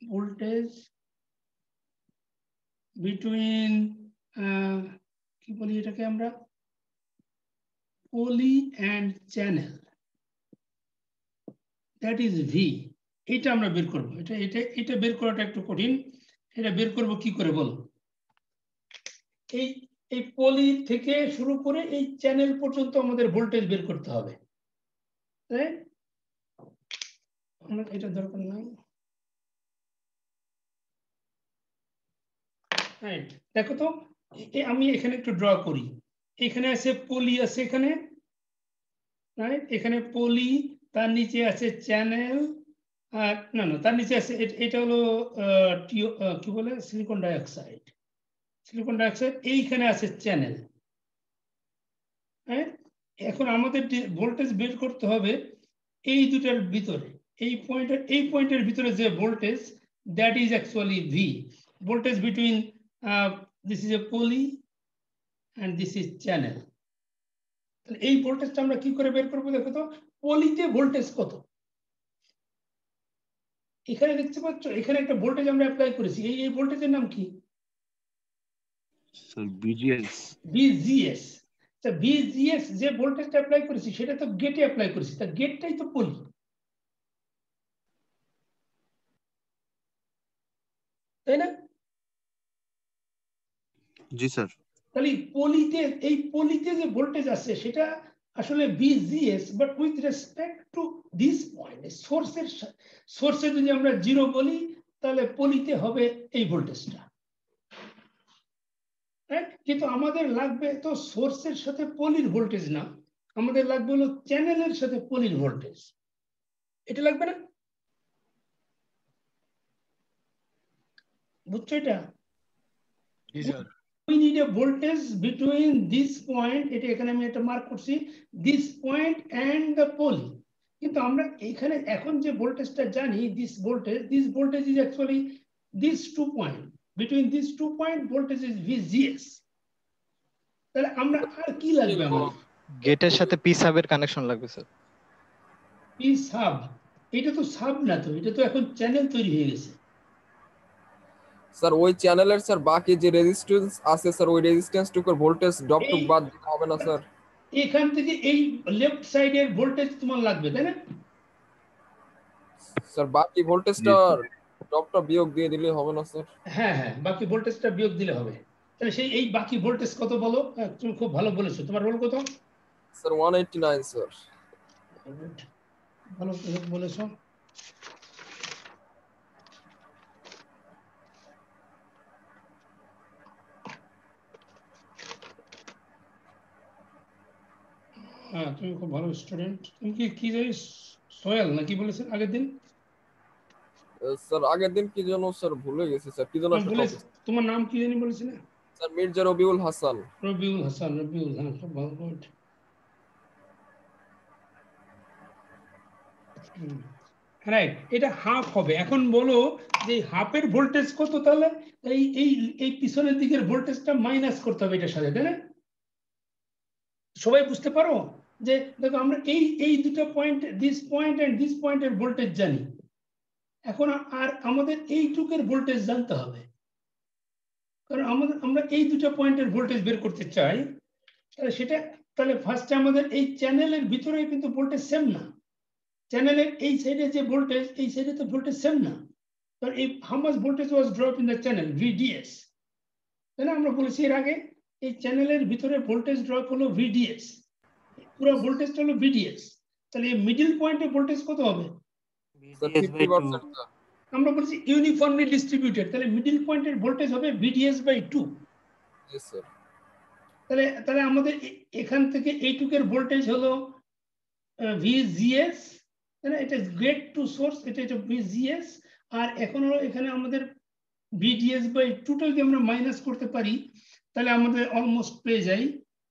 voltage between কি বলি এটাকে আমরা, poly and channel, that is V। এটা আমরা বের করব, এটা বের করাটা একটু কঠিন, এটা বের করব কি করে বলো, এই পলি থেকে শুরু করে এই চ্যানেল পর্যন্ত আমাদের ভোল্টেজ বের করতে হবে, রাইট, আমরা এটা দরকার নাই, রাইট। দেখো তো আমি এখানে একটু ড্র করি, এখানে আছে পলি আছে এখানে, রাইট, এখানে পলি, তার নিচে আছে চ্যানেল, আর না না তার নিচে আছে এটা হলো কি বলে সিলিকন ডাইঅক্সাইড, এইখানে আছে চ্যানেল, হ্যাঁ। এখন আমাদের ভোল্টেজ বের করতে হবে এই দুটার ভিতরে, এই পয়েন্টের ভিতরে যে voltage, that is actually V, voltage between this is a poly and this is channel. তাহলে এই ভোল্টেজটা আমরা কি করে বের করবো, দেখো তো পলিতে ভোল্টেজ কত, এখানে দেখতে পাচ্ছ, এখানে একটা ভোল্টেজ আমরা অ্যাপ্লাই করেছি, এই ভোল্টেজের নাম কি, স্যার বিজিএস। ভিজিএস। তা ভিজিএস যে ভোল্টেজটা অ্যাপ্লাই করেছি সেটা তো গেটে অ্যাপ্লাই করেছি, তা গেটটাই তো পলি, তাই না? জি স্যার। তাহলে এই পলিতে যে ভোল্টেজ আছে সেটা আসলে VGS, but with respect to this point, সোর্সে যদি আমরা 0 বলি তাহলে পলিতে হবে এই ভোল্টেজটা, কিন্তু আমাদের লাগবে তো সোর্সের সাথে পলির ভোল্টেজ না, আমাদের লাগবে হলো চ্যানেলের সাথে পলির ভোল্টেজ, এটা লাগবে না, বুঝছো এটা? We need a voltage between this point, এটা এখানে আমি একটা মার্ক করছি, this point and the pole, কিন্তু আমরা এখানে এখন যে ভোল্টেজটা জানি, this voltage is actually these 2 point, between these 2 point voltage is VGS। তাহলে আমরা আর কি লাগবে, আমাদের গেটের সাথে পি সাবের কানেকশন লাগবে স্যার। পি সাব, এটা তো সাব না, তো এটা তো এখন চ্যানেল তৈরি হয়ে গেছে স্যার। ওই চ্যানেলের স্যার বাকি যে রেজিস্ট্যান্স আছে স্যার, ওই রেজিস্ট্যান্সটুকুর ভোল্টেজ ড্রপ টু বাদ দিতে হবে না স্যার? এখান থেকে এই লেফট সাইডের ভোল্টেজ তোমার লাগবে, তাই না স্যার? বাকি ভোল্টেজটা ড্রপটা বিয়োগ দিয়ে দিলে হবে না স্যার? হ্যাঁ হ্যাঁ, বাকি ভোল্টেজটা বিয়োগ দিলে হবে। তাহলে এই বাকি ভোল্টেজ কত বলো, তুমি খুব ভালো বলেছো, তোমার রোল কত স্যার? 189 স্যার। ভালো বলেছো। হ্যাঁ তুমি খুব ভালো স্টুডেন্ট। তুমি কি জানিস সোহেল নাকি বলেছেন আগের দিন? স্যার আগের দিন কি যেন স্যার ভুলে গেছি স্যার, কি যেন একটা টপিক। তোমার নাম কি জানি বলেছিলে? স্যার মির্জা রবিউল হাসান। রবিউল হাসান, রবিউল, হ্যাঁ খুব ভালো, গুড। রাইট, এটা হাফ হবে। এখন বলো যে হাফের ভোল্টেজ কত, তাহলে এই এই এই পিছনের দিকের ভোল্টেজটা মাইনাস করতে হবে এটার সাথে, তাই না? সবাই বুঝতে পারো যে দেখো আমরা এই দুটো point, this point and this পয়েন্টের ভোল্টেজ জানি। এখন আর আমাদের এইটুকের ভোল্টেজ জানতে হবে, কারণ আমরা এই দুটো পয়েন্টের ভোল্টেজ বের করতে চাই। তাহলে সেটা, তাহলে ফার্স্টে আমাদের এই চ্যানেলের ভিতরে কিন্তু ভোল্টেজ সেম না। চ্যানেলের এই সাইডে যে ভোল্টেজ, এই সাইডে তো ভোল্টেজ সেম না। কারণ এই how much voltage was drop in the channel, VDS, তাই না? আমরা বলেছি এর আগে এই চ্যানেলের ভিতরে ভোল্টেজ ড্রপ হলো ভিডিএস, পুরো ভোল্টেজটা হলো ভিডিএস। তাহলে এই মিডল পয়েন্টে ভোল্টেজ কত হবে? Sir VDS by 50%। 2 আমরা বলছি ইউনিফর্মলি ডিস্ট্রিবিউটেড, তাহলে মিডল পয়েন্টের ভোল্টেজ হবে ভিডিএস বাই 2। G sir. তাহলে আমাদের এখান থেকে এইটুকের ভোল্টেজ হলো ভিজিএস, তাই না? এটা গেট টু সোর্স, এটা ভিজিএস। আর এখন হলো এখানে আমাদের ভিডিএস বাই 2টা যদি আমরা মাইনাস করতে পারি তাহলে আমাদের অলমোস্ট পেয়ে যাই।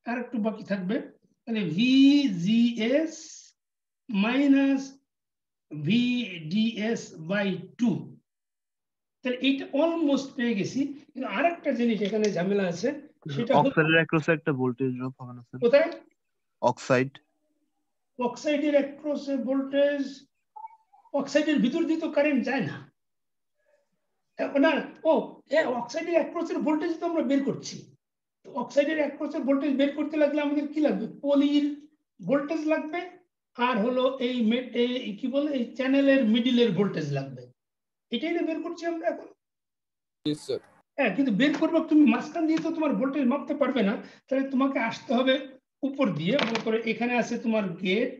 আর একটু বাকি থাকবে, তাহলে ভিজিএস মাইনাস ভিডিএস বাই 2, তাহলে এইটা অলমোস্ট পেয়ে গেছি। কিন্তু আরেকটা জিনিস এখানে ঝামেলা আছে, সেটা হলো অক্সাইডের অ্যাক্রসে একটা ভোল্টেজ ড্রপ হবে না স্যার? কোথায়? অক্সাইড, অক্সাইডের অ্যাক্রসে ভোল্টেজ, অক্সাইডের ভিতর দিয়ে তো কারেন্ট যায় না। না, ও অক্সাইডের অ্যাক্রসের ভোল্টেজ তো আমরা বের করছি। অক্সাইডের অ্যাক্রসের ভোল্টেজ বের করতে লাগলে আমাদের কি লাগবে? পলির ভোল্টেজ লাগবে, আর হলো এই কি বলে এই চ্যানেলের মিডিলের ভোল্টেজ লাগবে। এটাই না বের করছি আমরা এখন। জি স্যার। হ্যাঁ, কিন্তু বের করবো তুমি মাঝখান দিয়ে তো তোমার ভোল্টেজ মাপতে পারবে না, তাহলে তোমাকে আসতে হবে উপর দিয়ে। মনে করো এখানে আছে তোমার গেট,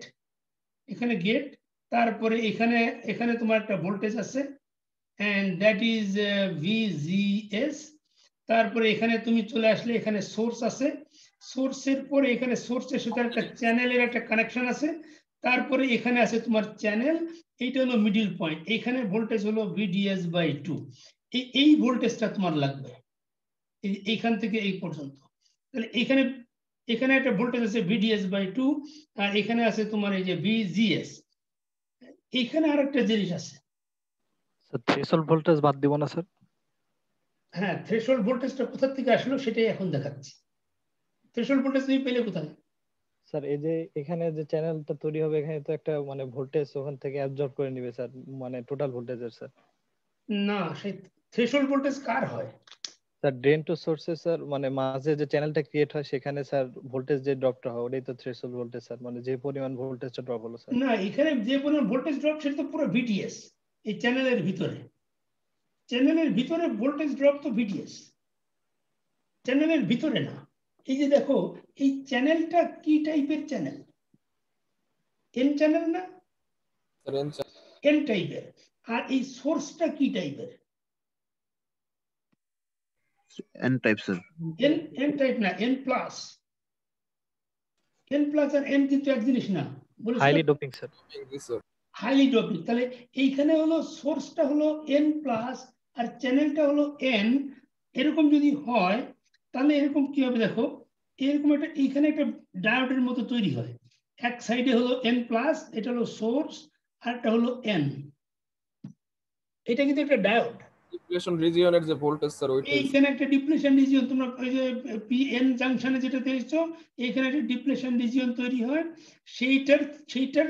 এখানে গেট, তারপরে এখানে তোমার একটা ভোল্টেজ আছে and that is VGS। তারপরে এখানে তুমি চলে আসলে এখানে সোর্স আছে, সোর্সের পরে এখানে সোর্সের সাথে একটা চ্যানেলের একটা কানেকশন আছে, তারপরে এখানে আছে তোমার চ্যানেল, এইটা হলো মিডল পয়েন্ট, এখানে ভোল্টেজ হলো VDS বাই 2। এই ভোল্টেজটা তোমার লাগবে এইখান থেকে এই পর্যন্ত। তাহলে এখানে একটা ভোল্টেজ আছে VDS বাই 2, আর এখানে আছে তোমার এই যে VGS। এখানে আরেকটা জিনিস আছে, স্যার থ্রেশহোল্ড ভোল্টেজ বাদ দিব না স্যার? হ্যাঁ থ্রেশহোল্ড ভোল্টেজটা কোথা থেকে আসলো সেটাই এখন দেখাচ্ছি। থ্রেশহোল্ড ভোল্টেজ তুমি পেলে কোথায়? স্যার এই যে এখানে যে চ্যানেলটা তৈরি হবে, এখানে তো একটা মানে ভোল্টেজ ওখান থেকে অ্যাবজর্ব করে নিবে স্যার, মানে টোটাল ভোল্টেজের স্যার। না, সেই থ্রেশহোল্ড ভোল্টেজ কার হয়? স্যার ড্রেন টু সোর্সে স্যার, মানে মাঝে যে চ্যানেলটা ক্রিয়েট হয় সেখানে স্যার ভোল্টেজ যে ড্রপটা হয় ওটাই তো থ্রেশহোল্ড ভোল্টেজ স্যার, মানে যে পরিমাণ ভোল্টেজটা ড্রপ হলো স্যার। না, এখানে যে পরিমাণ ভোল্টেজ ড্রপ সেটা তো পুরো ভিডিএস। এই চ্যানেলের ভিতরে ভোল্টেজ ড্রপ তো ভিডিএস, চ্যানেলের ভিতরে না। এই যে দেখো এই চ্যানেলটা কি টাইপের চ্যানেল? এন চ্যানেল না? এন টাইপের। আর এই সোর্সটা কি টাইপের? N type sir. N type না, এন প্লাস। এন প্লাস আর এন কিন্তু এক জিনিস না, হাইলি ডোপিং স্যার। জি স্যার। Highly doping. তাহলে এইখানে হলো সোর্সটা হলো এন প্লাস আর চ্যানেলটা হলো এন। এরকম যদি হয় তাহলে এরকম কি হবে দেখো, এরকম একটা এইখানে একটা ডায়োডের মতো তৈরি হয়। এক সাইডে হলো এন প্লাস, এটা হলো সোর্স, আর একটা হলো এন। এটা কিন্তু একটা ডায়োড। ডিপ্লেশন রিজিয়নের যে ভোল্টেজ স্যার ওইটাই। এইখানে একটা ডিপ্লেশন রিজিয়ন, তোমরা ওই যে পিএন জাংশনে যেটা দেখছো, এইখানে একটা ডিপ্লেশন রিজিয়ন তৈরি হয়। সেইটার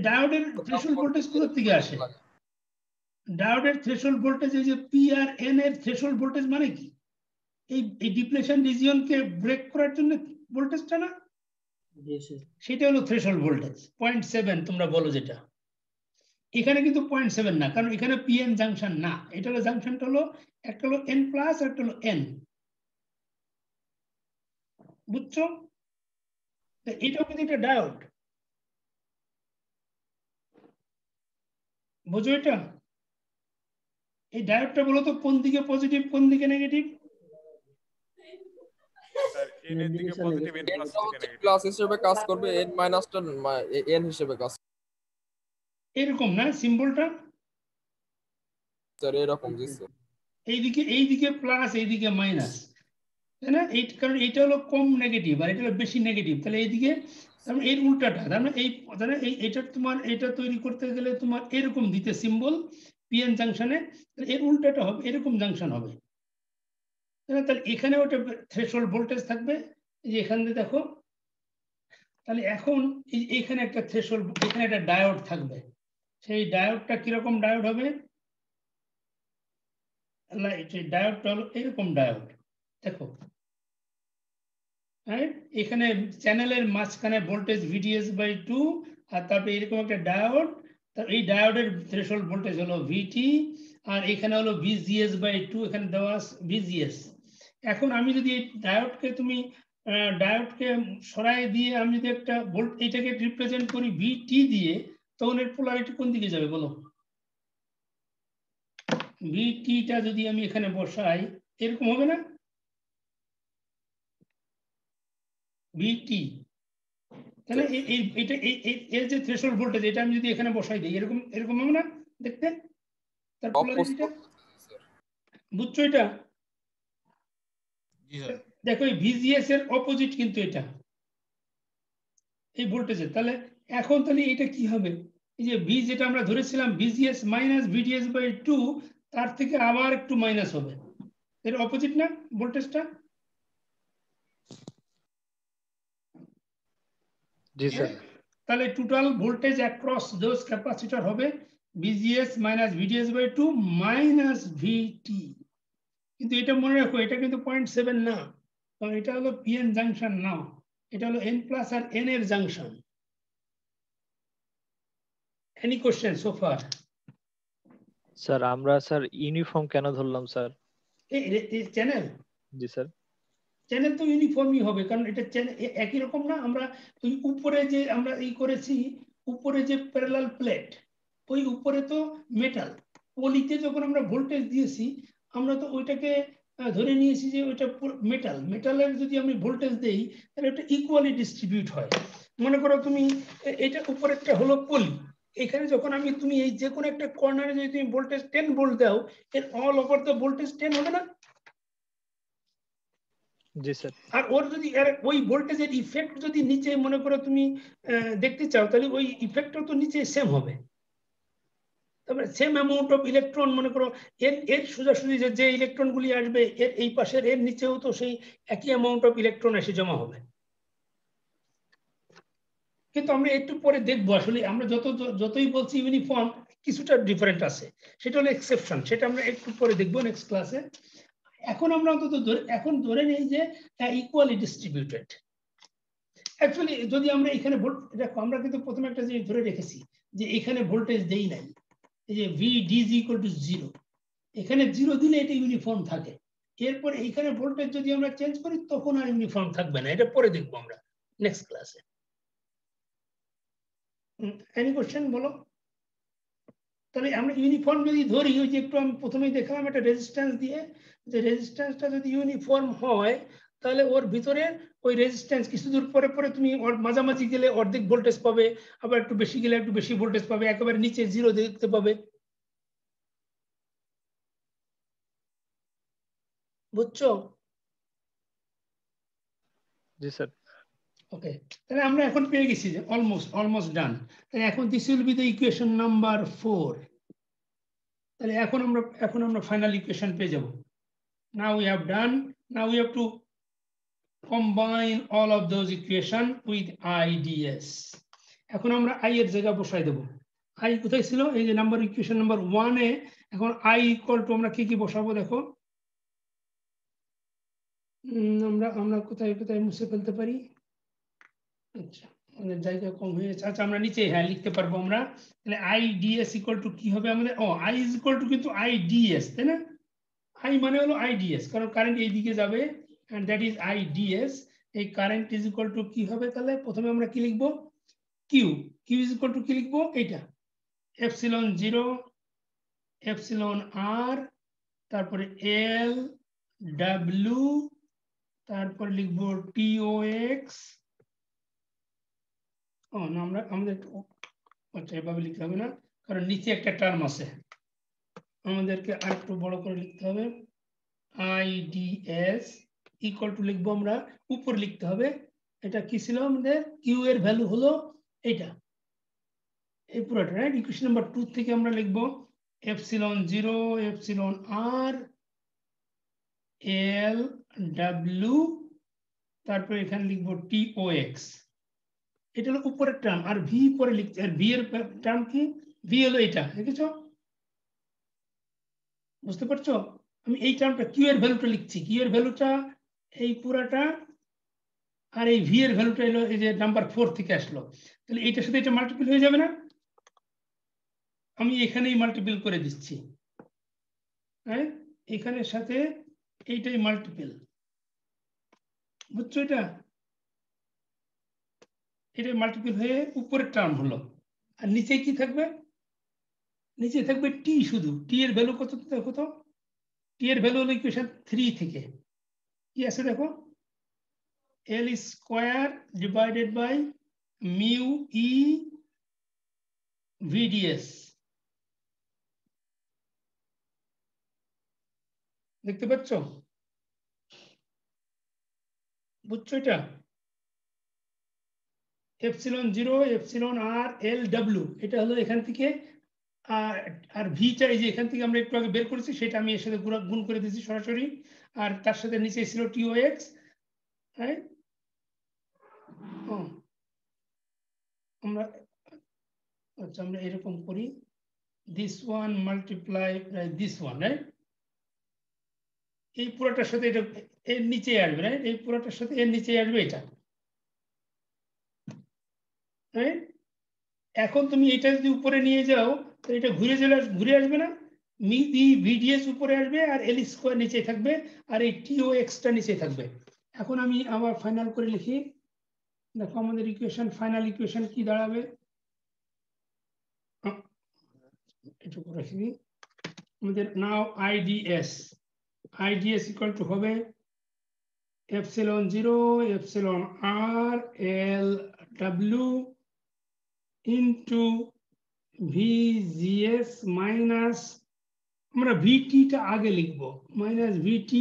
ডায়োডের থ্রেশহোল্ড ভোল্টেজ কোথা থেকে আসে? ডায়োডের থ্রেশহোল্ড ভোল্টেজ, এই যে পি আর এন এর থ্রেশহোল্ড ভোল্টেজ মানে কি? এই ডিপ্লেশন রিজিয়নকে ব্রেক করার জন্য ভোল্টেজটা না, সেটা হলো থ্রেশহোল্ড ভোল্টেজ 0.7 তোমরা বলো যেটা। এখানে কিন্তু 0.7 না, কারণ এখানে পিএন জাংশন না, এটা হলো জাংশনটা হলো একটা হলো এন প্লাস আর একটা হলো এন। বুঝছো? এটাও কিন্তু একটা ডায়োড, বুঝো এটা? এই ডায়োডটা বলো তো কোন দিকে পজিটিভ কোন দিকে নেগেটিভ? স্যার n এর দিকে পজিটিভ n প্লাস এটা থেকে হচ্ছে নেগেটিভ। প্লাস হিসেবে কাজ করবে, n মাইনাসটা n হিসেবে কাজ এরকম না সিম্বলটা, স্যার, এরকম জি স্যার। এইদিকে প্লাস এইদিকে মাইনাস, তাই না? এই কারণ এটা হলো কম নেগেটিভ আর এটা হলো বেশি নেগেটিভ, তাহলে এইদিকে তার মানে এর উল্টাটা, তার মানে এইটা তোমার এটা তৈরি করতে গেলে তোমার এরকম দিতে সিম্বল পিএন জাংশনে, এর উল্টাটা হবে এরকম জাংশন হবে, তাই না? তাহলে এখানে ওটা থ্রেশহোল্ড ভোল্টেজ থাকবে, এই যে এখান দিয়ে দেখো, তাহলে এখন এইখানে একটা থ্রেশহোল্ড, এখানে একটা ডায়োড থাকবে, সেই ডায়োডটা কিরকম ডায়োড হবে, ডায়োডটা হলো এরকম ডায়োড, দেখো এখানে চ্যানেলের মাঝখানে ভোল্টেজ VDS বাই 2 আর তারপরে এরকম একটা ডায়োড, এই ডায়োডের থ্রেশহোল্ড ভোল্টেজ হলো VT আর এখানে হলো VGS বাই 2, এখানে দেওয়া আছে VGS। এখন আমি যদি এই ডায়োডকে ডায়োডকে সরাই দিয়ে আমি যদি একটা ভোল্ট এটাকে রিপ্রেজেন্ট করি VT দিয়ে, তখন এর পোলারিটি কোন দিকে যাবে বলো? VTটা যদি আমি এখানে বসাই এরকম হবে না, VT, তাহলে এটা এর যে থ্রেশহোল্ড ভোল্টেজ এটা আমি যদি এখানে বসাই দিই এরকম হবে না দেখতে, তার পোলারিটিটা বুঝছো? এটা দেখো এই VGS এর অপোজিট কিন্তু এটা এই ভোল্টেজের, তাহলে এখন তাহলে এটা কি হবে, এই যে V যেটা আমরা ধরেছিলাম VGS মাইনাস VDS বাই 2, তার থেকে আবার একটু মাইনাস হবে, এর অপোজিট না ভোল্টেজটা? জি স্যার। তাহলে total voltage across those capacitor হবে VGS minus VDS by 2 minus VT। কিন্তু এটা মনে রাখো এটা কিন্তু 0.7 না, কারণ এটা হলো PN জাংশন না, এটা হলো N প্লাস আর N এর junction. Any question so far? Sir আমরা স্যার ইউনিফর্ম কেন ধরলাম স্যার? এই চ্যানেল, জি স্যার। চ্যানেল তো ইউনিফর্মই হবে, কারণ এটা একই রকম না, আমরা ওই উপরে যে আমরা এই করেছি উপরে যে প্যারালাল প্লেট, ওই উপরে তো মেটাল, পলিতে যখন আমরা ভোল্টেজ দিয়েছি আমরা তো ওইটাকে ধরে নিয়েছি যে ওইটা মেটালের যদি আমি ভোল্টেজ দেই তাহলে এটা ইকুয়ালি ডিস্ট্রিবিউট হয়। মনে করো তুমি এটা উপরেরটা হলো পলি, এখানে যখন তুমি এই যে কোনো একটা কর্নারে যদি তুমি ভোল্টেজ 10 ভোল্ট দাও, এর অল ওভার দ্য ভোল্টেজ 10 হবে না? জি স্যার। আর ওর যদি ওই ভোল্টেজের ইফেক্ট যদি নিচে মনে করো তুমি দেখতে চাও, তাহলে ওই ইফেক্টও তো নিচে সেম হবে, তারপরে সেম অ্যামাউন্ট অফ ইলেকট্রন মনে করো এর সোজাসুজি যে ইলেকট্রনগুলি আসবে এর এই পাশের এর নিচেও তো সেই একই অ্যামাউন্ট অফ ইলেকট্রন এসে জমা হবে। কিন্তু আমরা একটু পরে দেখবো আসলে আমরা যতই বলছি ইউনিফর্ম, কিছুটা ডিফারেন্ট আছে, সেটা হলো এক্সেপশন, সেটা আমরা একটু পরে দেখবো নেক্সট ক্লাসে। এখন আমরা অন্তত এখন ধরে নিই যে ইকুয়ালি ডিস্ট্রিবিউটেড। অ্যাকচুয়ালি যদি আমরা এখানে দেখো আমরা কিন্তু প্রথমে একটা জিনিস ধরে রেখেছি যে এখানে ভোল্টেজ দেই নাই, এই যে VD = 0, এখানে 0 দিলে এটা ইউনিফর্ম থাকে, এরপরে এখানে ভোল্টেজ যদি আমরা চেঞ্জ করি তখন আর ইউনিফর্ম থাকবে না, এটা পরে দেখবো আমরা নেক্সট ক্লাসে। এনি কোশ্চেন বলো? তাহলে আমরা ইউনিফর্ম যদি ধরি, ওই যে একটু আমি প্রথমেই দেখালাম একটা রেজিস্ট্যান্স দিয়ে, যে রেজিস্ট্যান্সটা যদি ইউনিফর্ম হয় তাহলে ওর ভিতরে ওই রেজিস্ট্যান্স কিছু দূর পরে পরে তুমি ওর মাঝামাঝি গেলে অর্ধেক ভোল্টেজ পাবে, আবার একটু বেশি গেলে একটু বেশি ভোল্টেজ পাবে, একেবারে নিচে 0 দেখতে পাবে, বুঝছো? জি স্যার। ওকে, তাহলে আমরা এখন পেয়ে গেছি যে অলমোস্ট ডান। তাহলে এখন this will be the equation number 4। তাহলে এখন আমরা ফাইনাল ইকুয়েশন পেয়ে যাব। Now we have done, now we have to combine all of those equation with IDS. এখন আমরা I এর জায়গা বসাই দেব। I কোথায় ছিল? এই যে নাম্বার ইকুয়েশন নাম্বার 1 এ। এখন I = আমরা কি বসাবো দেখো, আমরা কোথায় মুছে ফেলতে পারি? আচ্ছা, আমাদের জায়গা কম হয়ে গেছে। আচ্ছা, আমরা নিচে লিখতে পারবো আমরা। তাহলে IDS = কি হবে আমাদের? I = কিন্তু IDS, তাই না? I মানে হলো IDS, কারণ কারেন্ট এই দিকে যাবে, and that is IDS। এই কারেন্ট = কি হবে? তাহলে প্রথমে আমরা কি লিখবো? Q = কি লিখবো? এটা ε0 εr তারপরে L W তারপর লিখবো TOX না আমরা আমাদের আচ্ছা এভাবে লিখতে হবে না কারণ নিচে একটা টার্ম আছে আমাদেরকে আরেকটু বড় করে লিখতে হবে IDS ইকুয়াল টু লিখবো আমরা উপরে লিখতে হবে এটা কি ছিল আমাদের কিউ এর ভ্যালু হলো এটা এই পুরোটা রাইট ইকুয়েশন নাম্বার 2 থেকে আমরা লিখবো epsilon 0 epsilon r l w তারপর এখানে লিখবো TOX এটা হলো উপরের টার্ম আর ভি পরে লিখতে আর ভি এর টার্ম কি ভি হলো এটা দেখেছো বুঝতে পারছো আমি এই টার্মটা কিউ এর ভ্যালুটা লিখছি কিউ এর ভ্যালুটা এই পুরাটা আর এই ভি এর ভ্যালুটা হলো এই যে নাম্বার 4 থেকে আসলো তাহলে এইটার সাথে এটা মাল্টিপল হয়ে যাবে না আমি এখানেই মাল্টিপল করে দিচ্ছি হ্যাঁ এখানের সাথে এইটাই মাল্টিপল বুঝছো এটা মাল্টিপল হয়ে উপরের টার্ম হলো আর নিচে কি থাকবে নিচে থাকবে টি শুধু টি এর ভ্যালু কত দেখো তো টি এর ভ্যালু হলো ইকুয়েশন 3 থেকে কি আছে দেখো L square divided by mu E VDS দেখতে পাচ্ছ বুঝছো এটা epsilon 0 epsilon r l w এটা হলো এখান থেকে আর ভিটা এই যে এখান থেকে আমরা একটু আগে বের করেছি সেটা আমি এর সাথে গুণ করে দিয়েছি সরাসরি আর তার সাথে নিচে ছিল TOX রাইট আমরা আচ্ছা আমরা এরকম করি this one multiply by this one right এই পুরোটার সাথে এটা এর নিচে আসবে রাইট এই পুরোটার সাথে এর নিচে আসবে এটা রাইট এখন তুমি এটা যদি উপরে নিয়ে যাও তো এটা ঘুরে আসবে না VDS উপরে আসবে আর L স্কয়ার নিচে থাকবে আর এই TOX টা নিচে থাকবে এখন আমি আবার ফাইনাল করে লিখি দেখো আমাদের ইকুয়েশন ফাইনাল ইকুয়েশন কি দাঁড়াবে এটুকু রাখি আমাদের নাও IDS ইকুয়াল টু হবে epsilon 0 epsilon r l w into VGS minus আমরা VT টা আগে লিখব minus VT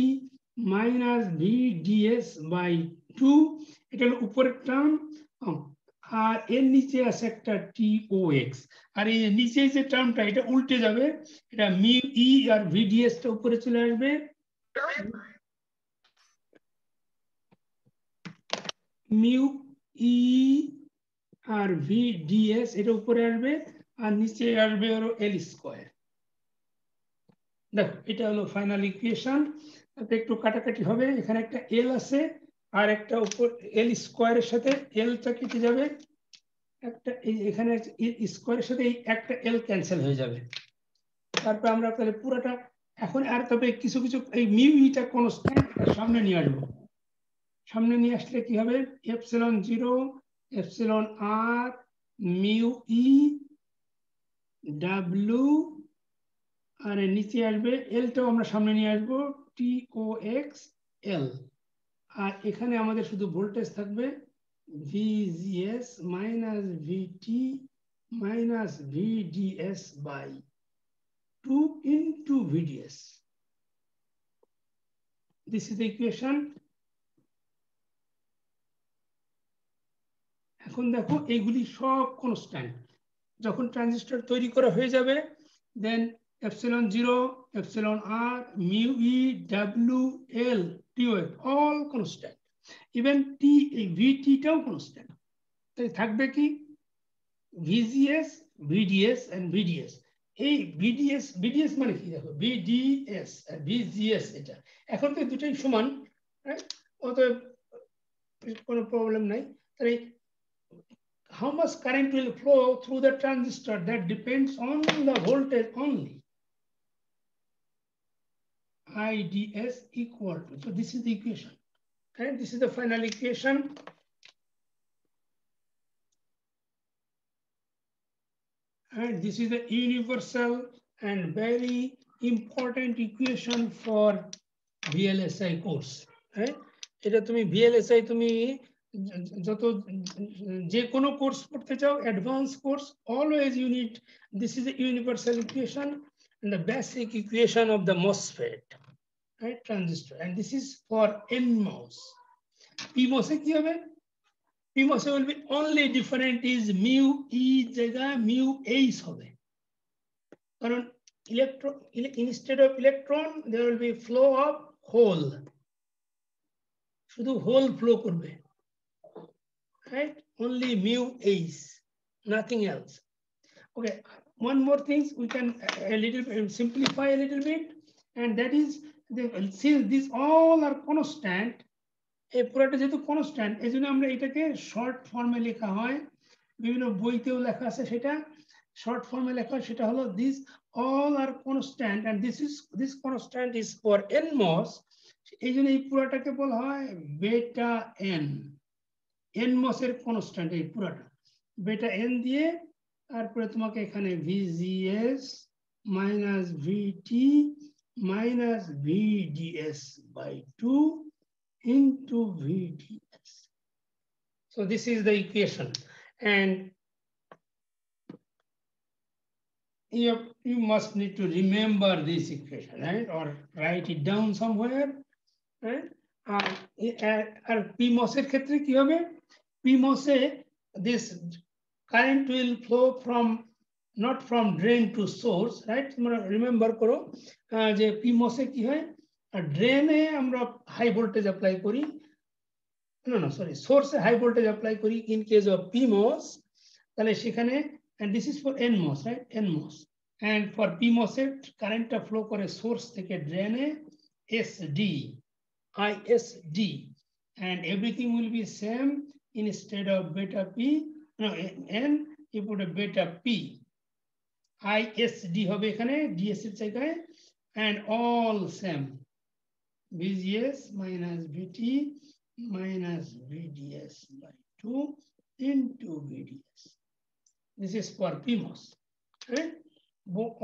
minus VDS by 2 এটা হলো উপরের টার্ম আর এর নিচে আছে একটা TOX আর এই নিচে যে টার্মটা এটা উল্টে যাবে এটা মিউ ই আর VDS টা উপরে চলে আসবে মিউ ই আর VDS এটা উপরে আসবে আর নিচে আসবে হলো L স্কয়ার দেখো এটা হলো ফাইনাল ইকুয়েশন তাতে একটু কাটাকাটি হবে এখানে একটা L আছে আর একটা উপর L স্কয়ারের সাথে L টা কেটে যাবে একটা এখানে স্কয়ারের সাথে এই একটা L ক্যান্সেল হয়ে যাবে তারপর আমরা তাহলে পুরোটা এখন আর তবে কিছু কিছু এই মিউ ইটা কনস্ট্যান্ট সামনে নিয়ে আসবো সামনে নিয়ে আসলে কি হবে এপসিলন 0 এপসিলন r মিউ ই w আর নিচে আসবে L টাও আমরা সামনে নিয়ে আসবো TOX L আর এখানে আমাদের শুধু ভোল্টেজ থাকবে VGS minus VT minus VDS by 2 into VDS. This is the equation. এখন দেখো এইগুলি সব কনস্ট্যান্ট যখন ট্রানজিস্টর তৈরি করা হয়ে যাবে then epsilon 0 epsilon r mu e w l TOX all constant even t VT টাও কনস্ট্যান্ট তাই থাকবে কি VGS VDS and VDS এই VDS মানে কি দেখো VDS আর VGS এটা এখন তো দুটোই সমান অতএব কোনো প্রবলেম নাই তাই how much current will flow through the transistor that depends on the voltage only IDS equal to so this is the equation and this is the final equation and this is the universal and very important equation for VLSI course right এটা তুমি VLSI তুমি যত যে কোনো course করতে চাও advance course always you need this is a universal equation and the basic equation of the MOSFET, right, transistor, and this is for NMOS. PMOS কি হবে? PMOS will be only different is mu e জায়গা mu h হবে, কারণ electron instead of electron there will be flow of hole, শুধু hole flow করবে, right, only mu h, nothing else. Okay, one more thing we can a little simplify a little bit, and that is since these all are constant, a পুরোটা যেহেতু constant এই জন্য আমরা এটাকে short ফর্মে লেখা হয়, বিভিন্ন বইতেও লেখা আছে, সেটা শর্ট ফর্মে লেখা হয়, সেটা হলো this all are constant and this constant is for NMOS, এই জন্য এই পুরোটাকে বলা হয় বেটা n, NMOS এর constant এই পুরোটা বেটা n দিয়ে, তারপরে তোমাকে এখানে VGS minus VT minus VDS by 2 into VDS. So this is the equation, and you must need to remember this equation, right, or write it down somewhere, right? R PMOS এর ক্ষেত্রে কি হবে? PMOS A this current will flow from not from drain to source, right? Remember করো যে PMOS এ কি হয়, drain এ আমরা high voltage apply করি, no sorry, source এ হাই ভোল্টেজ অ্যাপ্লাই করি in case of PMOS, তাহলে সেখানে, and this is for NMOS, right, NMOS, and for PMOS এ কারেন্টটা ফ্লো করে সোর্স থেকে drain A SD, ISD, and everything will be same. Instead of beta P, no, N, you put a beta P. ISD হবে এখানে DS এর জায়গায়, and all same. VGS minus VT minus VDS by 2 into VDS. This is for PMOS, right?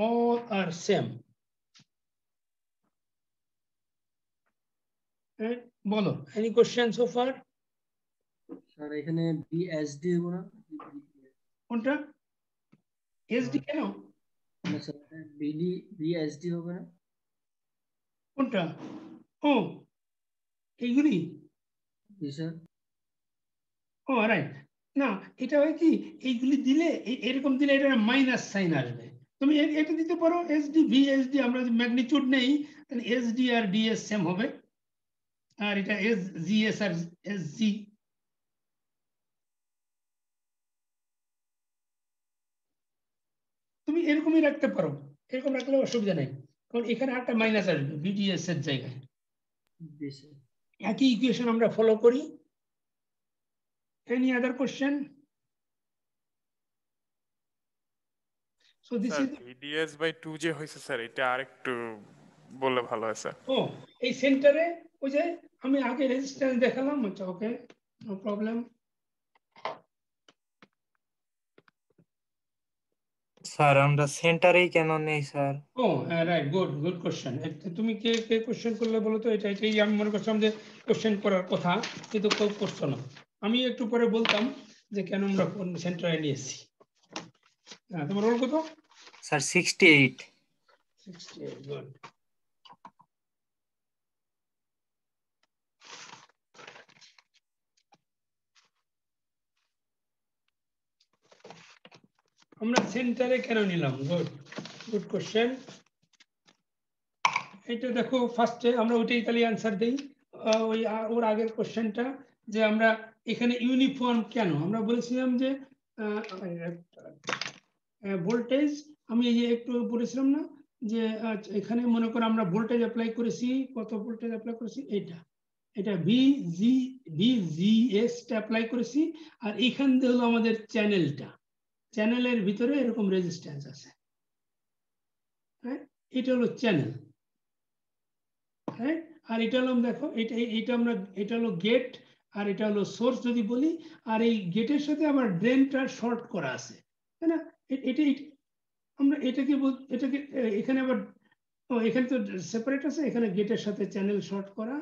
All are same. Right? বলো, any questions so far? Sir এখানে BSD হবে না? কোনটা? SD কেন? না স্যার বিডি বিএসডি হবে না? কোনটা? ও এইগুলি? জি স্যার। ও রাইট, না এটা হয় কি, এইগুলি দিলে এরকম দিলে এটা মাইনাস সাইন আসবে, তুমি এটা দিতে পারো এসডি ভিএসডি, আমরা যদি ম্যাগনিটিউড নেই তাহলে এসডি আর ডিএস সেম হবে, আর এটা এসজিএস আর এসজি, তুমি এরকমই রাখতে পারো, এরকম রাখলে অসুবিধা নেই, কারণ এখানে একটা মাইনাস আসবে ভিডিএস এর জায়গায়। একই ইকুয়েশন আমরা ফলো করি। Any other question? So this is VDS by 2 যে হইছে স্যার, এটা আরেকটু বললে ভালো হয় স্যার। ও এই সেন্টারে ওই যে আমি আগে রেজিস্ট্যান্স দেখালাম, আচ্ছা ওকে নো প্রবলেম। স্যার আমরা সেন্টারেই কেন নেই স্যার? ও রাইট, গুড কোশ্চেন। তুমি কে কে কোশ্চেন করলে বলো তো, এটাই আমি মনে করছিলাম যে কোশ্চেন করার কথা, কিন্তু কেউ করছো না। আমি একটু পরে বলতাম যে কেন আমরা সেন্টারে নিয়েছি। হ্যাঁ, তোমার রোল কত? স্যার 68। 68, গুড। আমরা সেন্টারে কেন নিলাম? Good question. এটা দেখো ফার্স্টে আমরা ওইটাই তাহলে অ্যান্সার দেই। ওই ওর আগের কোশ্চেনটা যে আমরা এখানে ইউনিফর্ম কেন, আমরা বলেছিলাম যে ভোল্টেজ, আমি এই যে একটু বলেছিলাম না যে এখানে মনে করো আমরা ভোল্টেজ অ্যাপ্লাই করেছি, কত ভোল্টেজ অ্যাপ্লাই করেছি, এটা ভিজিএস টা অ্যাপ্লাই করেছি, আর এখান থেকে হলো আমাদের চ্যানেলটা, চ্যানেলের ভিতরে এরকম রেজিস্ট্যান্স আছে, হ্যাঁ এটা হলো চ্যানেল, হ্যাঁ। আর এটা হলো দেখো এটা হলো গেট, আর এটা হলো সোর্স যদি বলি, আর এই গেটের সাথে আবার ড্রেনটা শর্ট করা আছে, তাই না? আমরা এটাকে এখানে আবার ও এখানে তো সেপারেট আছে, এখানে গেটের সাথে চ্যানেল শর্ট করা,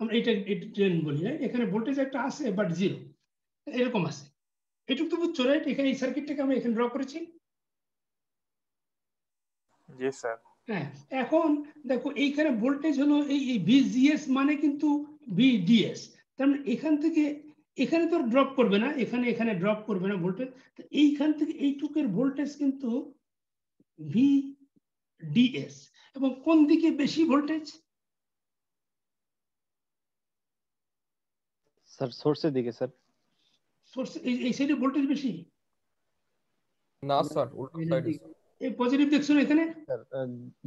আমরা এটা ড্রেন বলি, রাইট? এখানে ভোল্টেজ একটা আছে বাট জিরো, এরকম আছে। এটুকু তো বুঝছো, রাইট? এখানে এই সার্কিটটাকে আমরা এখানে ড্র করেছি। জি স্যার। হ্যাঁ, এখন দেখো এইখানে ভোল্টেজ হলো এই ভিজিএস মানে কিন্তু ভিডিএস, তার মানে এখান থেকে এখানে তো ড্রপ করবে না, এখানে ড্রপ করবে না ভোল্টেজ, এইখান থেকে এইটুকের ভোল্টেজ কিন্তু ভিডিএস। এবং কোন দিকে বেশি ভোল্টেজ? স্যার সোর্সের দিকে স্যার। সোর্স এই সাইডে ভোল্টেজ বেশি না স্যার, উল্টো সাইডে এই পজিটিভ দেখছো না এখানে? স্যার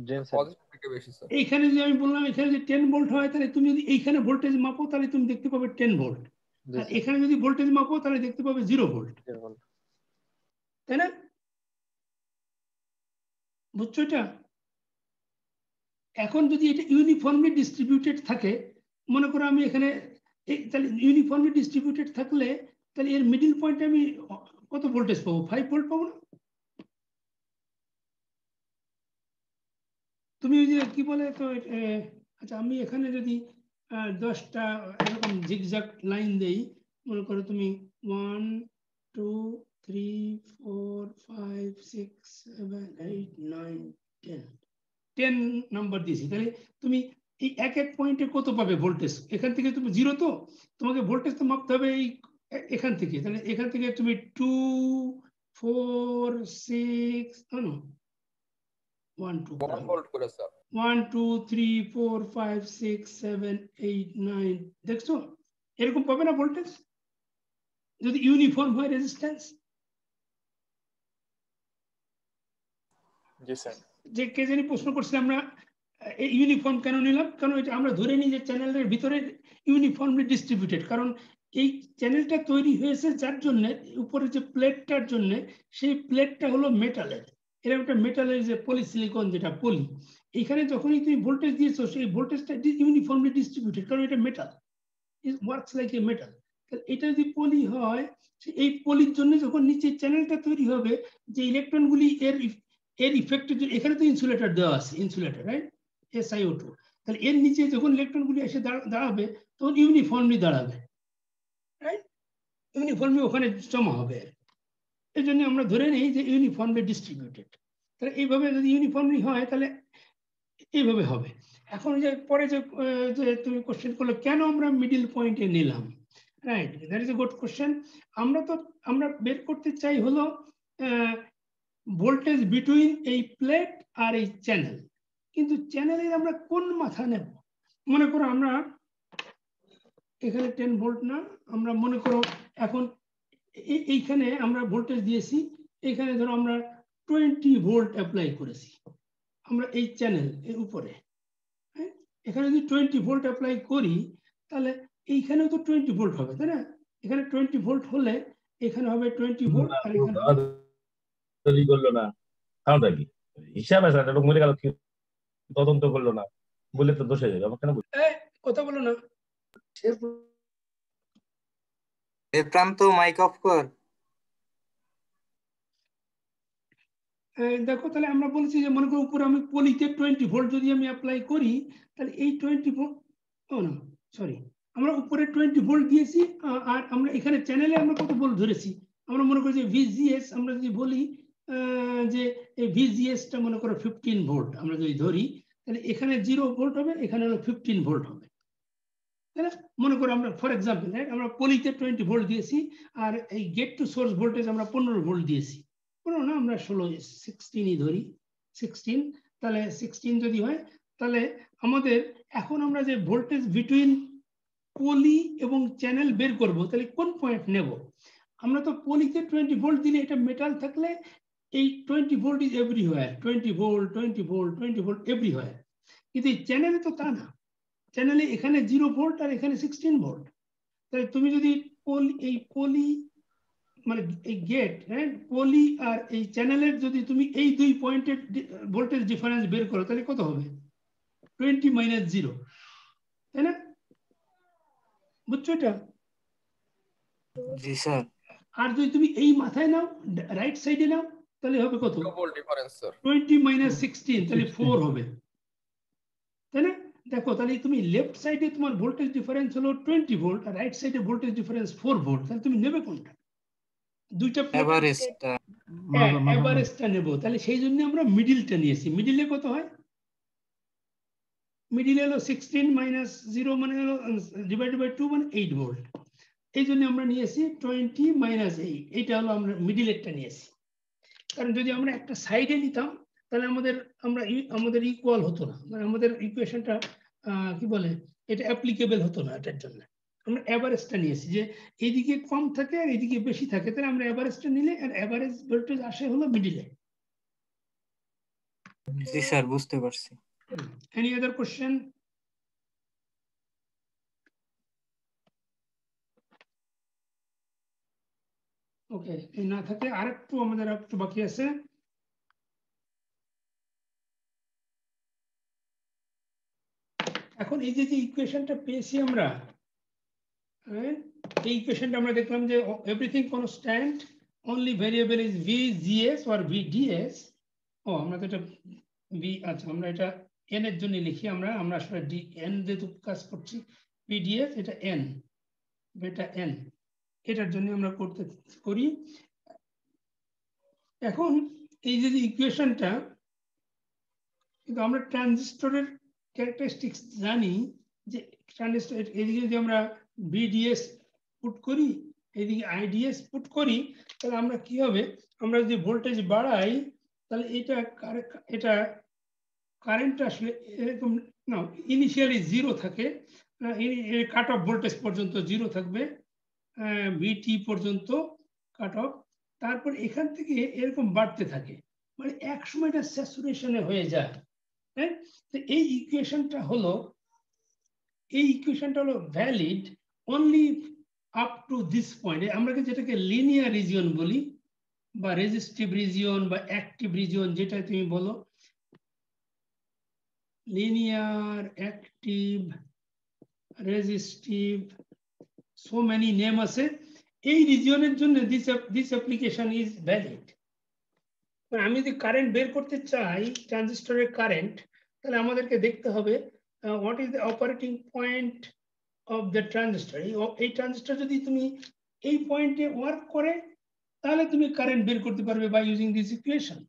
ড্রেন স্যার পজিটিভ থেকে বেশি স্যার। এইখানে যে আমি বললাম এখানে যে 10 ভোল্ট হয়, তাহলে তুমি যদি এইখানে ভোল্টেজ মাপো তাহলে তুমি দেখতে পাবে 10 ভোল্ট, আর এখানে যদি ভোল্টেজ মাপো তাহলে দেখতে পাবে 0 ভোল্ট, তাই না? বুঝছো এটা? এখন যদি এটা ইউনিফর্মলি ডিস্ট্রিবিউটেড থাকে, মনে করো আমি এখানে তাহলে ইউনিফর্মলি ডিস্ট্রিবিউটেড থাকলে তাহলে এর মিডল পয়েন্টে আমি কত ভোল্টেজ পাবো? 5 ভোল্ট পাবো না? তুমি ওই যে কি বলে তো, আচ্ছা আমি এখানে যদি 10টা এরকম জিগজ্যাগ লাইন দেই, মনে করো তুমি 1 2 3 4 5 6 7 8 9 10 নাম্বার দিয়েছি, তাহলে তুমি এই এক এক পয়েন্টে কত পাবে ভোল্টেজ? এখান থেকে তুমি 0, তো তোমাকে ভোল্টেজ তো মাপতে হবে এই এখান থেকে, তাহলে এখান থেকে তুমি 2 4 6 না 1 2 ভোল্ট করে স্যার। 1 2 3 4 5 6 7 8 9 দেখছো? এরকম পাবে না ভোল্টেজ যদি ইউনিফর্ম হয় রেজিস্ট্যান্স? জি স্যার। যে কে জানি প্রশ্ন করছে আমরা এই ইউনিফর্ম কেন নিলাম, কারণ এটা আমরা ধরে নিই যে চ্যানেলের ভিতরে ইউনিফর্মলি ডিস্ট্রিবিউটেড, কারণ এই চ্যানেলটা তৈরি হয়েছে যার জন্য উপরে যে প্লেটটার জন্য, সেই প্লেটটা হলো মেটালের, এরকম একটা মেটালের যে পলিসিলিকন যেটা পলি, এখানে যখনই তুমি ভোল্টেজ দিয়েছো সেই ভোল্টেজটা ইউনিফর্মলি ডিস্ট্রিবিউটেড, কারণ এটা metal, it works like a metal. এটা যদি পলি হয়, এই পলির জন্য যখন নিচে চ্যানেলটা তৈরি হবে, যে ইলেকট্রনগুলি এর ইফেক্টের জন্য, এখানে তো ইনসুলেটর দেওয়া আছে, ইনসুলেটর, রাইট? SiO2, তাহলে এর নিচে যখন ইলেকট্রনগুলি এসে দাঁড়াবে তখন ইউনিফর্মলি দাঁড়াবে, রাইট? ইউনিফর্মলি ওখানে জমা হবে, এই জন্য আমরা ধরে নিই যে ইউনিফর্মলি ডিস্ট্রিবিউটেড। তাহলে এইভাবে যদি ইউনিফর্মলি হয় তাহলে এইভাবে হবে। এখন যে পরে যে তুমি কোশ্চেন করলে কেন আমরা মিডল পয়েন্টে নিলাম, right? That is a good question. আমরা বের করতে চাই হলো ভোল্টেজ বিটুইন এই প্লেট আর এই চ্যানেল, কিন্তু চ্যানেলের আমরা কোন মাথা নেব? মনে করো আমরা এখানে 10 ভোল্ট না, আমরা মনে করো এখন এইখানে আমরা ভোল্টেজ দিয়েছি, এখানে ধরো আমরা 20 ভোল্ট অ্যাপ্লাই করেছি আমরা এই চ্যানেল এর উপরে, হ্যাঁ? এখানে যদি 20 ভোল্ট অ্যাপ্লাই করি তাহলে এইখানেও তো 20 ভোল্ট হবে, তাই না? এখানে 20 ভোল্ট হলে এখানে হবে 20 ভোল্ট, আর এখানে করলো না, কারণটা কি? হিসাব আছে, লোক মরে গেল, তদন্ত করলো না বলে তো দোষ হয়ে যাবে। আমার কেন কথা বলো না, প্রান্ত মাইক অফ কর। দেখো তাহলে আমরা বলছি যে মনে করো উপরে আমি পলিতে 20 ভোল্ট যদি আমি অ্যাপ্লাই করি, তাহলে এই 20 ভোল্ট, ও না সরি, আমরা উপরে 20 ভোল্ট দিয়েছি, আর আমরা এখানে চ্যানেলে আমরা কত ভোল্ট ধরেছি? আমরা মনে করি যে ভিজিএস, আমরা যদি বলি যে এই ভিজিএসটা মনে করো 15 ভোল্ট আমরা যদি ধরি, তাহলে এখানে 0 ভোল্ট হবে, এখানে হলো 15 ভোল্ট হবে, তাই না? মনে করো আমরা ফর এক্সাম্পল, রাইট, আমরা পলিতে 20 ভোল্ট দিয়েছি, আর এই গেট টু সোর্স ভোল্টেজ আমরা 15 ভোল্ট দিয়েছি, না আমরা 16ই ধরি, 16, তাহলে 16 যদি হয় তাহলে আমাদের এখন আমরা যে ভোল্টেজ বিটুইন পলি এবং চ্যানেল বের করব, তাহলে কোন পয়েন্ট নেব? আমরা তো পলিতে 20 ভোল্ট দিলে এটা মেটাল থাকলে এই 20 volt is everywhere, 20 volt 20 volt 20 volt everywhere, কিন্তু এই চ্যানেলে তো তা না, চ্যানেলে এখানে 0 ভোল্ট আর এখানে 16 ভোল্ট। তাহলে তুমি যদি এই পলি মানে এই গেট, রাইট, পলি আর এই চ্যানেলের যদি তুমি এই দুই পয়েন্টের ভোল্টেজ ডিফারেন্স বের করো তাহলে কত হবে? 20 মাইনাস 0, তাই না? বুঝছো এটা? জি স্যার। আর যদি তুমি এই মাথায় নাও, রাইট সাইডে নাও, তাহলে হবে কত? 2 ভোল্ট ডিফারেন্স স্যার। 20 মাইনাস 16, তাহলে 4 হবে, দেখো তাহলে তুমি লেফট সাইডে তোমার ভোল্টেজ ডিফারেন্স হলো 20 ভোল্ট আর রাইট সাইডে ভোল্টেজ ডিফারেন্স 4 ভোল্ট, তাহলে তুমি নেবে কোনটা? দুইটা এভারেজটা এভারেজটা নেব, তাহলে সেই জন্য আমরা মিডিলটা নিয়েছি। মিডিলে কত হয়? মিডিলে হলো 16 মাইনাস 0 মানে হলো ডিভাইডেড বাই 2 মানে 8 ভোল্ট। এই জন্য আমরা নিয়েছি 20 মাইনাস 8, এইটা হলো আমরা মিডিলেরটা নিয়েছি। কারণ যদি আমরা একটা সাইডে নিতাম তাহলে আমাদের ইকুয়াল হতো না, মানে আমাদের ইকুয়েশনটা কি বলে এটা অ্যাপ্লিকেবল হতো না। এটার জন্য আমরা এভারেজটা নিয়েছি, যে এইদিকে কম থাকে আর এইদিকে বেশি থাকে, তাহলে আমরা এভারেজটা নিলে আর এভারেজ ভোল্টেজ আসে হলো মিডিলে। জি স্যার, বুঝতে পারছি। Any other question? ওকে, না থাকে আরেকটু আমাদের একটু বাকি আছে। এখন এই যে ইকুয়েশনটা পেয়েছি আমরা, এই ইকুয়েশনটা আমরা দেখলাম যে everything constant, only variable is VGS or VDS। ও আমরা তো এটা আচ্ছা আমরা এটা n এর জন্য লিখি, আমরা আসলে n দিয়ে তো কাজ করছি। VDS এটা n, বেটা n, এটার জন্য আমরা করি। এখন এই যে ইকুয়েশনটা, কিন্তু আমরা ট্রানজিস্টরের ক্যারেক্টারিস্টিক্স জানি, যে ট্রানজিস্টর এদিকে যদি আমরা VDS পুট করি, এদিকে IDS পুট করি, তাহলে আমরা কি হবে, আমরা যদি ভোল্টেজ বাড়াই তাহলে এটা কারেন্ট আসলে এরকম না, ইনিশিয়ালি 0 থাকে, কাট অফ ভোল্টেজ পর্যন্ত 0 থাকবে, VT পর্যন্ত কাট অফ, তারপর এখান থেকে এরকম বাড়তে থাকে, মানে এক সময় এটা স্যাচুরেশনে হয়ে যায়। হ্যাঁ, তো এই ইকুয়েশনটা হলো valid only up to this point. আমরা যেটাকে লিনিয়ার রিজিয়ন বলি, বা রেজিস্টিভ রিজিয়ন বা অ্যাক্টিভ রিজিয়ন, যেটা তুমি বলো, linear, active, resistive, so many name আছে। এই রিজিয়নের জন্য দিস অ্যাপ্লিকেশন ইজ ভ্যালিড। আমি যদি কারেন্ট বের করতে চাই, ট্রানজিস্টরের কারেন্ট, তাহলে আমাদেরকে দেখতে হবে what is the operating point of the transistor. এই ট্রানজিস্টর যদি তুমি এই পয়েন্টে ওয়ার্ক করে, তাহলে তুমি কারেন্ট বের করতে পারবে by using this equation.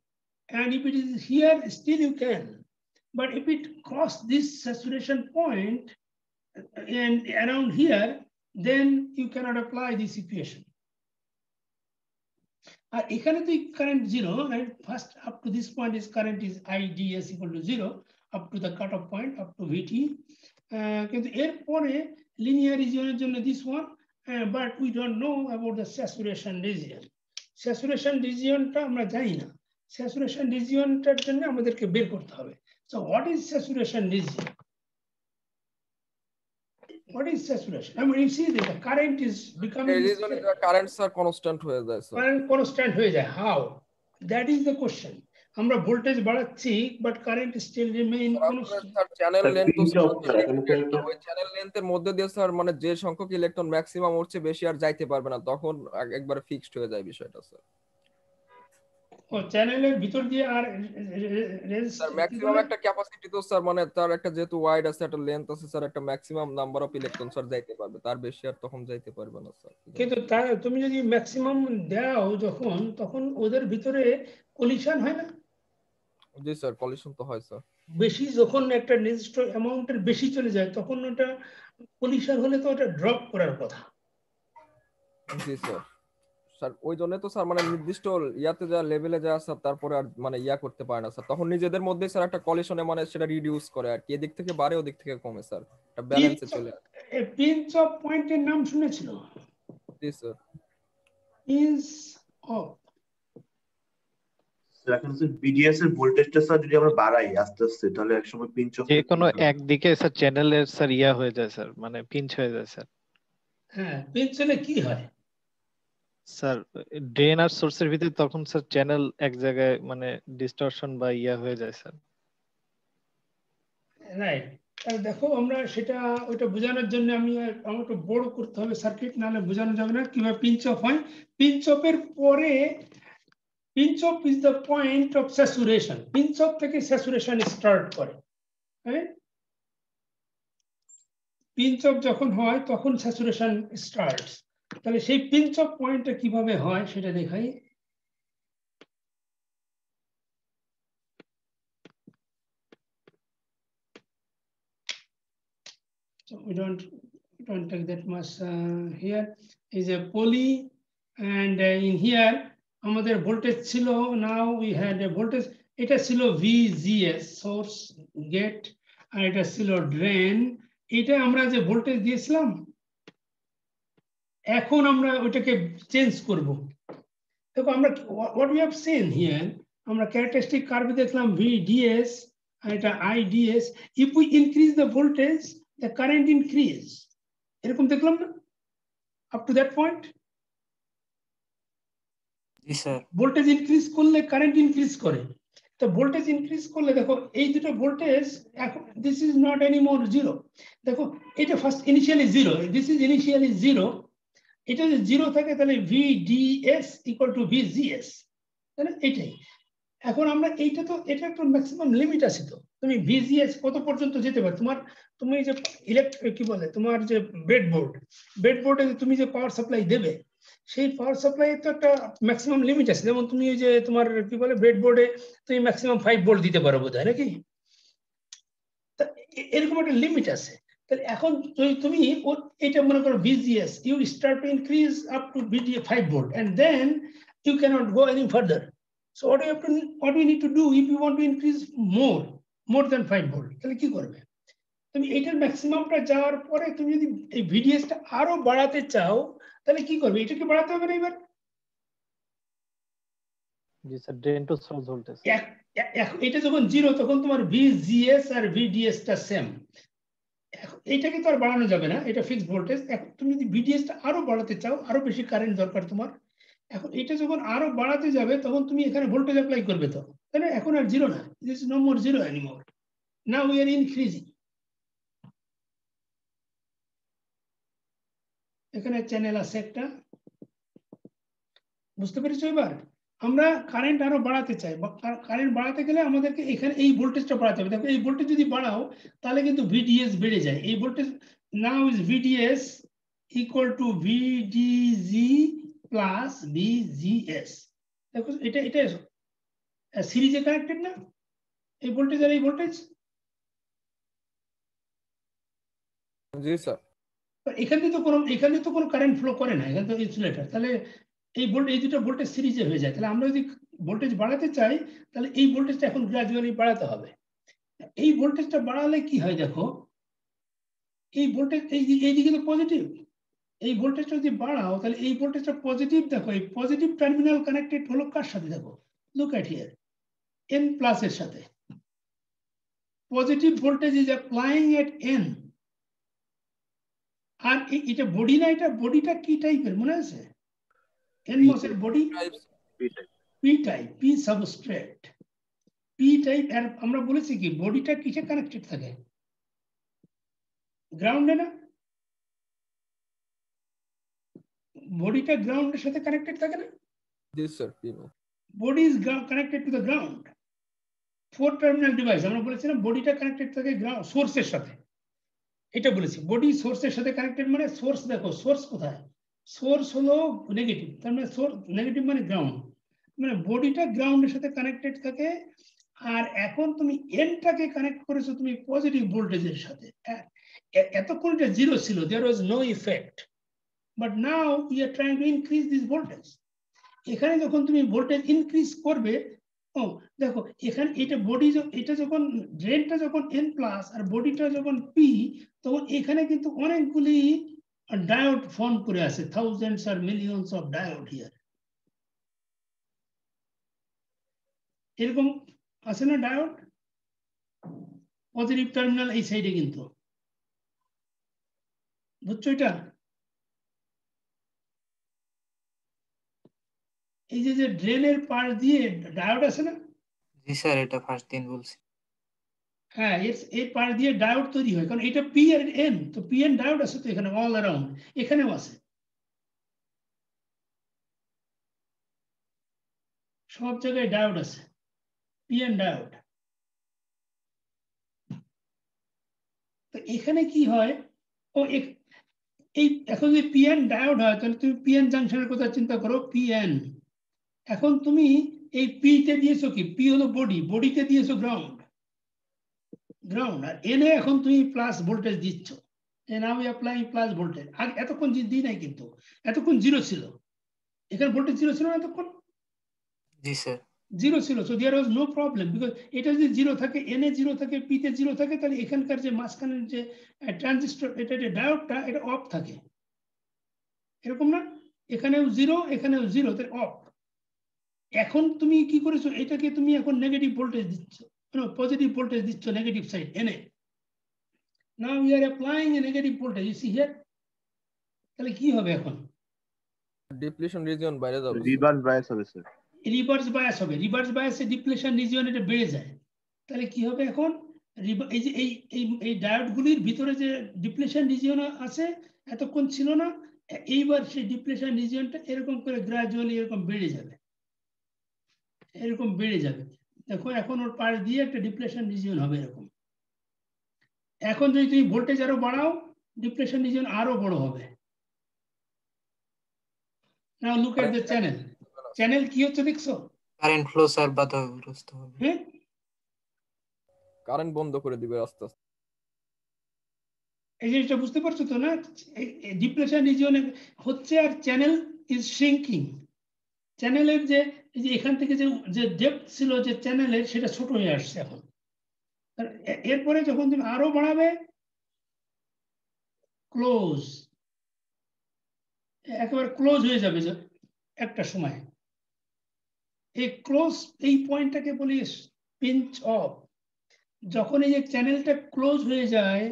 And if it is here, still you can. But if it cross this saturation point and around here, then you cannot apply this equation. আর এখানে তো current 0, right? First up to this point is current is IDS equal to 0 up to the cutoff point up to VT. কিন্তু এরপরে linear region জন্য this one, but we don't know about the saturation region. Saturation regionটা আমরা জানি না। Saturation regionটার জন্য আমাদেরকে বের করতে হবে। So what is saturation region? What is saturation? I mean, you see that the current is becoming. এই রিজনে কারেন্ট স্যার কনস্ট্যান্ট হয়ে যায় স্যার। কারেন্ট কনস্ট্যান্ট হয়ে যায়। How? That is the question. আমরা ভোল্টেজ বাড়াচ্ছি but current still remain constant. Sir channel length ওই channel লেন্থের মধ্যে দিয়ে স্যার মানে যে সংখ্যক ইলেকট্রন ম্যাক্সিমাম উঠছে বেশি আর যাইতে পারবে না, তখন একবারে ফিক্সড হয়ে যায় বিষয়টা স্যার। ও চ্যানেলের ভিতর দিয়ে আর স্যার ম্যাক্সিমাম একটা ক্যাপাসিটি তো স্যার, মানে তার একটা যেহেতু ওয়াইড আছে একটা লেন্থ আছে স্যার, একটা maximum number of electron sir যাইতে পারবে, তার বেশি আর তখন যাইতে পারবে না স্যার। কিন্তু তুমি যদি ম্যাক্সিমাম দাও যখন, তখন ওদের ভিতরে কলিশন হয় না? জি স্যার, কলিশন তো হয় স্যার। বেশি যখন একটা নির্দিষ্ট অ্যামাউন্টের বেশি চলে যায় তখন ওটা কলিশন হলে তো ওটা ড্রপ করার কথা। জি স্যার। স্যার ওই জন্য তো স্যার মানে নির্দিষ্ট ইয়াতে যা লেভেলে যা স্যার তারপরে আর মানে ইয়া করতে পারে না স্যার, তখন নিজেদের মধ্যে স্যার একটা কলিশনে মানে সেটা রিডিউস করে আর কি, এদিক থেকে বাড়ে ওদিক থেকে কমে স্যার, একটা ব্যালেন্সে চলে আসে। পিঞ্চ অফ পয়েন্টের নাম শুনেছিল? জি স্যার। পিঞ্চ অফ এখন স্যার বিডিএস এর ভোল্টেজটা স্যার যদি আমরা বাড়াই আস্তে আস্তে, তাহলে একসময় পিঞ্চ অফ যে কোনো একদিকে স্যার চ্যানেলের স্যার ইয়া হয়ে যায় স্যার, মানে পিঞ্চ হয়ে যায় স্যার। হ্যাঁ, পিঞ্চ হলে কি হয় স্যার? ড্রেন আর সোর্সের ভিতরে তখন স্যার চ্যানেল এক জায়গায় মানে ডিস্টরশন বা ইয়া হয়ে যায় স্যার। রাইট। তাহলে দেখো আমরা সেটা ওইটা বোঝানোর জন্য আমার একটু বড় করতে হবে সার্কিট, নাহলে বোঝানো যাবে না কিভাবে পিঞ্চ অফ হয়। পিঞ্চ অফের পরে pinch of is the point of saturation. Pinch of থেকে স্যাচুরেশন স্টার্ট করে, হ্যাঁ। পিঞ্চ অফ যখন হয় তখন স্যাচুরেশন স্টার্টস। তাহলে সেই পিঞ্চ অফ পয়েন্টটা কিভাবে হয় সেটা দেখাই। So we don't take that much here is a poly, and in here আমাদের ভোল্টেজ ছিল, now we had a voltage, এটা ছিল VGS source gate, আর এটা ছিল ড্রেন। এটা আমরা যে ভোল্টেজ দিয়েছিলাম এখন আমরা ওইটাকে চেঞ্জ করব। দেখো আমরা what we have seen here, আমরা ক্যারেক্টারিস্টিক কার্ভে দেখলাম VDS আর এটা IDS, if we increase the voltage the current increase, এরকম দেখলাম না up to that point? G sir. Voltage increase করলে কারেন্ট ইনক্রিজ করে। তো ভোল্টেজ ইনক্রিজ করলে দেখো এই দুটো ভোল্টেজ এখন this is not anymore zero. দেখো এটা first initially zero, this is initially zero. এটা যদি জিরো থাকে তাহলে VDS ইকুয়াল টু VGS, তাহলে এটাই। এখন আমরা এইটা তো এটা একটা ম্যাক্সিমাম লিমিট আছে, তো তুমি VGS কত পর্যন্ত যেতে পারো? তুমি যে ইলেকট্রিক কি বলে তোমার যে বেডবোর্ডে তুমি যে পাওয়ার সাপ্লাই দেবে, সেই পাওয়ার সাপ্লাই তো একটা ম্যাক্সিমাম লিমিট আছে। যেমন তুমি ওই যে তোমার কি বলে বেডবোর্ডে তুমি ম্যাক্সিমাম 5 ভোল্ট দিতে পারো বোধহয়, নাকি? এরকম একটা লিমিট আছে। তাহলে এখন তুমি এটা মনে করো VGS, you start to increase up to 5 volt and then you cannot go any further. So what we need to do if you want to increase more than 5 volt, তাহলে কি করবে? তুমি এটার ম্যাক্সিমামটা যাওয়ার পরে তুমি যদি এই VDS-টা আরো বাড়াতে চাও তাহলে কি করবে? এটাকে বাড়াতে হবে না এবার? জি sir, drain to source voltage. এটা যখন জিরো তখন তোমার VGS আর VDS-টা সেম। এইটাকে তো আর বাড়ানো যাবে না, এটা ফিক্সড ভোল্টেজ। এখন তুমি যদি VDS-টা আরো বাড়াতে চাও, আরো বেশি কারেন্ট দরকার তোমার, এখন এটা যখন আরো বাড়াতে যাবে তখন তুমি এখানে ভোল্টেজ অ্যাপ্লাই করবে, তো তাই না? এখন আর জিরো না, this is no more zero anymore, now we are increasing. এখানে চ্যানেল আছে একটা, বুঝতে পেরেছো? এবার আমরা কারেন্ট আরো বাড়াতে চাই, কারেন্ট বাড়াতে গেলে আমাদেরকে এখানে এই ভোল্টেজটা বাড়াতে হবে। দেখো এই ভোল্টেজ যদি বাড়াও তাহলে কিন্তু VDS বেড়ে যায়। এই voltage now is VDS equal to VDG plus VGS। দেখো এটা সিরিজে কানেক্টেড না, এই ভোল্টেজ আর এই ভোল্টেজ। জি স্যার। এখানে তো কোনো কারেন্ট ফ্লো করে না, এখানে তো ইনসুলেটর। তাহলে এই দুটো ভোল্টেজ সিরিজে হয়ে যায়। তাহলে আমরা যদি ভোল্টেজ বাড়াতে চাই তাহলে এই ভোল্টেজটা এখন গ্রাজুয়ালি বাড়াতে হবে। এই ভোল্টেজটা বাড়ালে কি হয় দেখো, এই ভোল্টেজ এইদিকে তো পজিটিভ, এই ভোল্টেজটা যদি বাড়াও তাহলে এই ভোল্টেজটা পজিটিভ। দেখো এই পজিটিভ টার্মিনাল কানেক্টেড হলো কার সাথে? দেখো look at here, N plus এর সাথে। Positive voltage is applying at N। আর এটা বডি না, এটা বডিটা কি টাইপের মনে আছে? NMOS এর body P type, P substrate, P type. আর আমরা বলেছি কি বডিটা কিসে কানেক্টেড থাকে? গ্রাউন্ডে না? বডিটা গ্রাউন্ডের সাথে কানেক্টেড থাকে না? জি sir. Body is connected to the ground. 4 terminal device আমরা বলেছিলাম বডিটা কানেক্টেড থাকে সোর্সের সাথে, এটা বলেছি। বডি সোর্সের সাথে কানেক্টেড মানে সোর্স, দেখো সোর্স কোথায়? সোর্স হলো নেগেটিভ, তার মানে সোর্স নেগেটিভ মানে গ্রাউন্ড, মানে বডিটা গ্রাউন্ডের সাথে কানেক্টেড থাকে। আর এখন তুমি এনটাকে কানেক্ট করেছো তুমি পজিটিভ ভোল্টেজের সাথে। এতক্ষণ এটা জিরো ছিল, there was no effect, but now we are trying to increase this voltage. এখানে যখন তুমি ভোল্টেজ ইনক্রিজ করবে, ও দেখো এখানে এটা বডি, এটা যখন ড্রেনটা যখন N প্লাস আর বডিটা যখন P, তখন এখানে কিন্তু অনেকগুলি ডায়োড ফর্ম করে আছে, থাউজেন্ডস আর মিলিয়নস অফ ডায়োড হিয়ার। এরকম আছে না ডায়োড? পজিটিভ টার্মিনাল এই সাইডে কিন্তু, বুঝছো? এটা এই যে ড্রেনের পাশ দিয়ে ডায়োড আছে না? জি স্যার, এটা ফার্স্ট দিন বলছি। হ্যাঁ, এর পাশ দিয়ে ডায়োড তৈরি হয়, কারণ এটা P আর N, তো PN ডায়োড আছে তো এখানে অল অ্যারাউন্ড, এখানেও আছে, সব জায়গায় ডায়োড আছে, PN ডায়োড। তো এখানে কি হয়, ও এই এখন যদি পিএন ডায়োড হয় তাহলে তুমি পিএন জাংশনের কথা চিন্তা করো, পিএন। এখন তুমি এই পি তে দিয়েছো কি, পি হলো বডি, বডিতে দিয়েছো গ্রাউন্ড, গ্রাউন্ড, আর এনে এখন তুমি প্লাস ভোল্টেজ দিচ্ছ, now we applying plus voltage. আর এতক্ষণ দিই নাই কিন্তু, এতক্ষণ জিরো ছিল, এখানে ভোল্টেজ জিরো ছিল না এতক্ষণ? জি স্যার। জিরো ছিল, so there was no problem, because এটা যদি জিরো থাকে, এনে জিরো থাকে, পিতে জিরো থাকে, তাহলে এখানকার যে মাঝখানের যে ট্রানজিস্টর, এটা যে ডায়োডটা, এটা অফ থাকে, এরকম না? এখানেও জিরো, এখানেও জিরো, তাহলে অফ। এখন তুমি কি করেছো, এটাকে তুমি এখন নেগেটিভ ভোল্টেজ দিচ্ছ, পজিটিভ ভোল্টেজ দিচ্ছ নেগেটিভ সাইড এনে। Now we are applying a negative voltage, you see here. তাহলে কি হবে এখন? ডিপ্লিশন রিজিয়ন বাইরে যাবে, রিভার্স বায়াস হবে স্যার। রিভার্স বায়াস হবে, রিভার্স বায়াসে ডিপ্লেশন রিজিয়ন এটা বেড়ে যায়। তাহলে কি হবে এখন? এই যে এই ডায়োডগুলির ভিতরে যে ডিপ্লেশন রিজিয়ন আছে, এতক্ষণ ছিল না, এইবার সেই ডিপ্লেশন রিজিয়নটা এরকম করে গ্রাজুয়ালি এরকম বেড়ে যাবে, এরকম বেড়ে যাবে। দেখো এখন ওর পাশ দিয়ে একটা ডিপ্লেশন রিজিয়ন হবে এরকম। এখন যদি তুমি ভোল্টেজ আরো বাড়াও, ডিপ্লেশন রিজিয়ন আরো বড় হবে। Now look at the channel, channel কি হচ্ছে দেখছো? কারেন্ট ফ্লো স্যার বাধাগ্রস্ত হবে। হ্যাঁ, কারেন্ট বন্ধ করে দিবে আস্তে আস্তে। এই জিনিসটা বুঝতে পারছো তো না? ডিপ্লেশন রিজিয়নে হচ্ছে, আর চ্যানেল ইজ শ্রিঙ্কিং। চ্যানেলের যে এখান থেকে যে ডেপথ ছিল যে চ্যানেলের, সেটা ছোট হয়ে আসছে এখন। এরপরে যখন তুমি আরো বাড়াবে, ক্লোজ, একেবারে ক্লোজ হয়ে যাবে একটা সময়। এই ক্লোজ, এই পয়েন্টটাকে বলি পিঞ্চ অফ। যখন এই যে চ্যানেলটা ক্লোজ হয়ে যায়,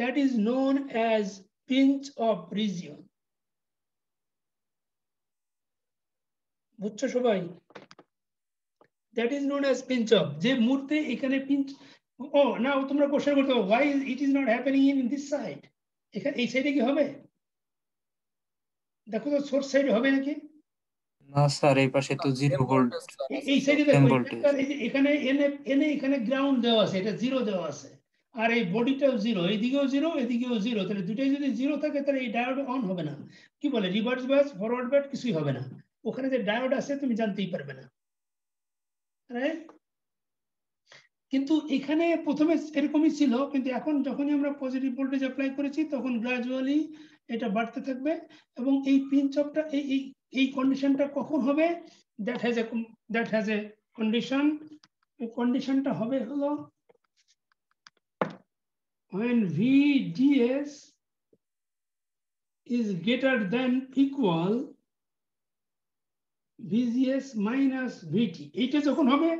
that is known as pinch off region. বুঝছো সবাই? That is known as pinch off. যে মুহূর্তে এখানে পিঞ্চ, ও নাও তোমরা কোশ্চেন করতে হবে, why it is not happening in this side? এখানে এই সাইডে কি হবে? দেখো তো সোর্স সাইডে হবে নাকি? না স্যার, এই পাশে তো 0 ভোল্ট। এই সাইডে দেখো, ভোল্টেজ। এখানে এনে এখানে গ্রাউন্ড দেওয়া আছে, এটা জিরো দেওয়া আছে, আর এই বডিটাও জিরো, এইদিকেও জিরো, এদিকেও জিরো। তাহলে দুটাই যদি জিরো থাকে, তাহলে এই ডায়োড অন হবে না। কি বলে, রিভার্স বায়াস, ফরওয়ার্ড বায়াস কিছুই হবে না। ওখানে যে ডায়োড আছে তুমি জানতেই পারবে না, রাইট? কিন্তু এখানে প্রথমে এরকমই ছিল, কিন্তু এখন যখনই আমরা পজিটিভ ভোল্টেজ অ্যাপ্লাই করেছি, তখন গ্রাজুয়ালি এটা বাড়তে থাকবে। এবং এই পিঞ্চ অফটা, এই কন্ডিশনটা কখন হবে? That has a condition. এই কন্ডিশনটা হবে হলো when VDS is greater than equal VGS minus VT। এইটা যখন হবে,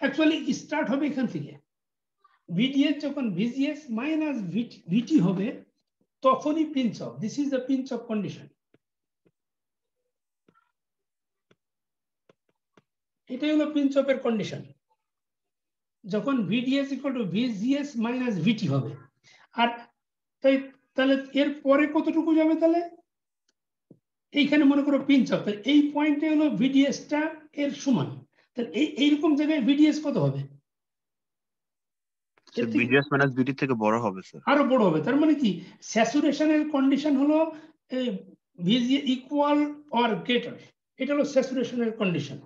অ্যাকচুয়ালি স্টার্ট হবে এখান থেকে। VDS যখন VGS minus VT হবে, তখনই pinch of. This is the pinch of condition. এটাই হলো পিঞ্চ অফের কন্ডিশন, যখন VDS equal to VGS minus VT হবে। আর তাহলে এর পরে কতটুকু যাবে? তাহলে এইখানে মনে করো পিঞ্চ অফ, এই পয়েন্টে হলো VDS-টা এর সমান। তাহলে এইরকম জায়গায় VDS কত হবে? VDS minus VT থেকে বড় হবে স্যার, আরো বড় হবে। তার মানে কি, স্যাচুরেশনের কন্ডিশন হলো VGS ইকুয়াল অর গ্রেটার, এটা হলো স্যাচুরেশনের কন্ডিশন।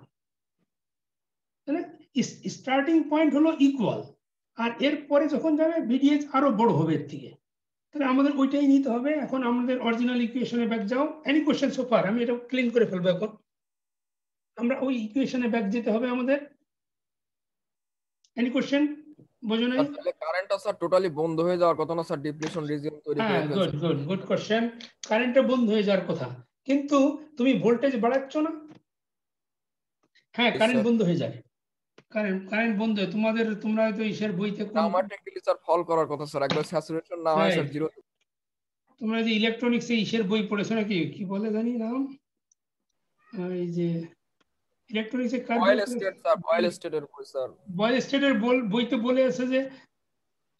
স্টার্টিং পয়েন্ট হলো ইকুয়াল, আর এরপরে যখন যাবে VDS আরো বড় হবে এর থেকে। তাহলে আমাদের ওইটাই নিতে হবে। এখন আমাদের অরিজিনাল ইকুয়েশনে ব্যাক যাও। Any question so far? আমি এটা ক্লিন করে ফেলবো। এখন আমরা ওই ইকুয়েশনে ব্যাক যেতে হবে আমাদের। Any question? বোঝো নাই? তাহলে কারেন্টটা স্যার টোটালি বন্ধ হয়ে যাওয়ার কথা না স্যার? ডিপ্লিশন রিজিয়ন তৈরি করে ফেলছে। Good question. কারেন্টটা বন্ধ হয়ে যাওয়ার কথা, কিন্তু তুমি ভোল্টেজ বাড়াচ্ছ না। হ্যাঁ, কারেন্ট বন্ধ হয়ে যায়। কারেন্ট বন্ধ হয় তোমরা হয়তো ইসের বইতে আমার টেকনিক্যালি স্যার ফল করার কথা স্যার, একবার স্যাচুরেশন না হয় স্যার জিরো। তোমরা যে ইলেকট্রনিক্স এ ইসের বই পড়েছো নাকি, কি বলে জানি নাম, এই যে ইলেকট্রনিক্স এ বয়েল স্টেট স্যার, বয়েল স্টেটের বই স্যার, বয়েল স্টেটের বইতে বলে আছে যে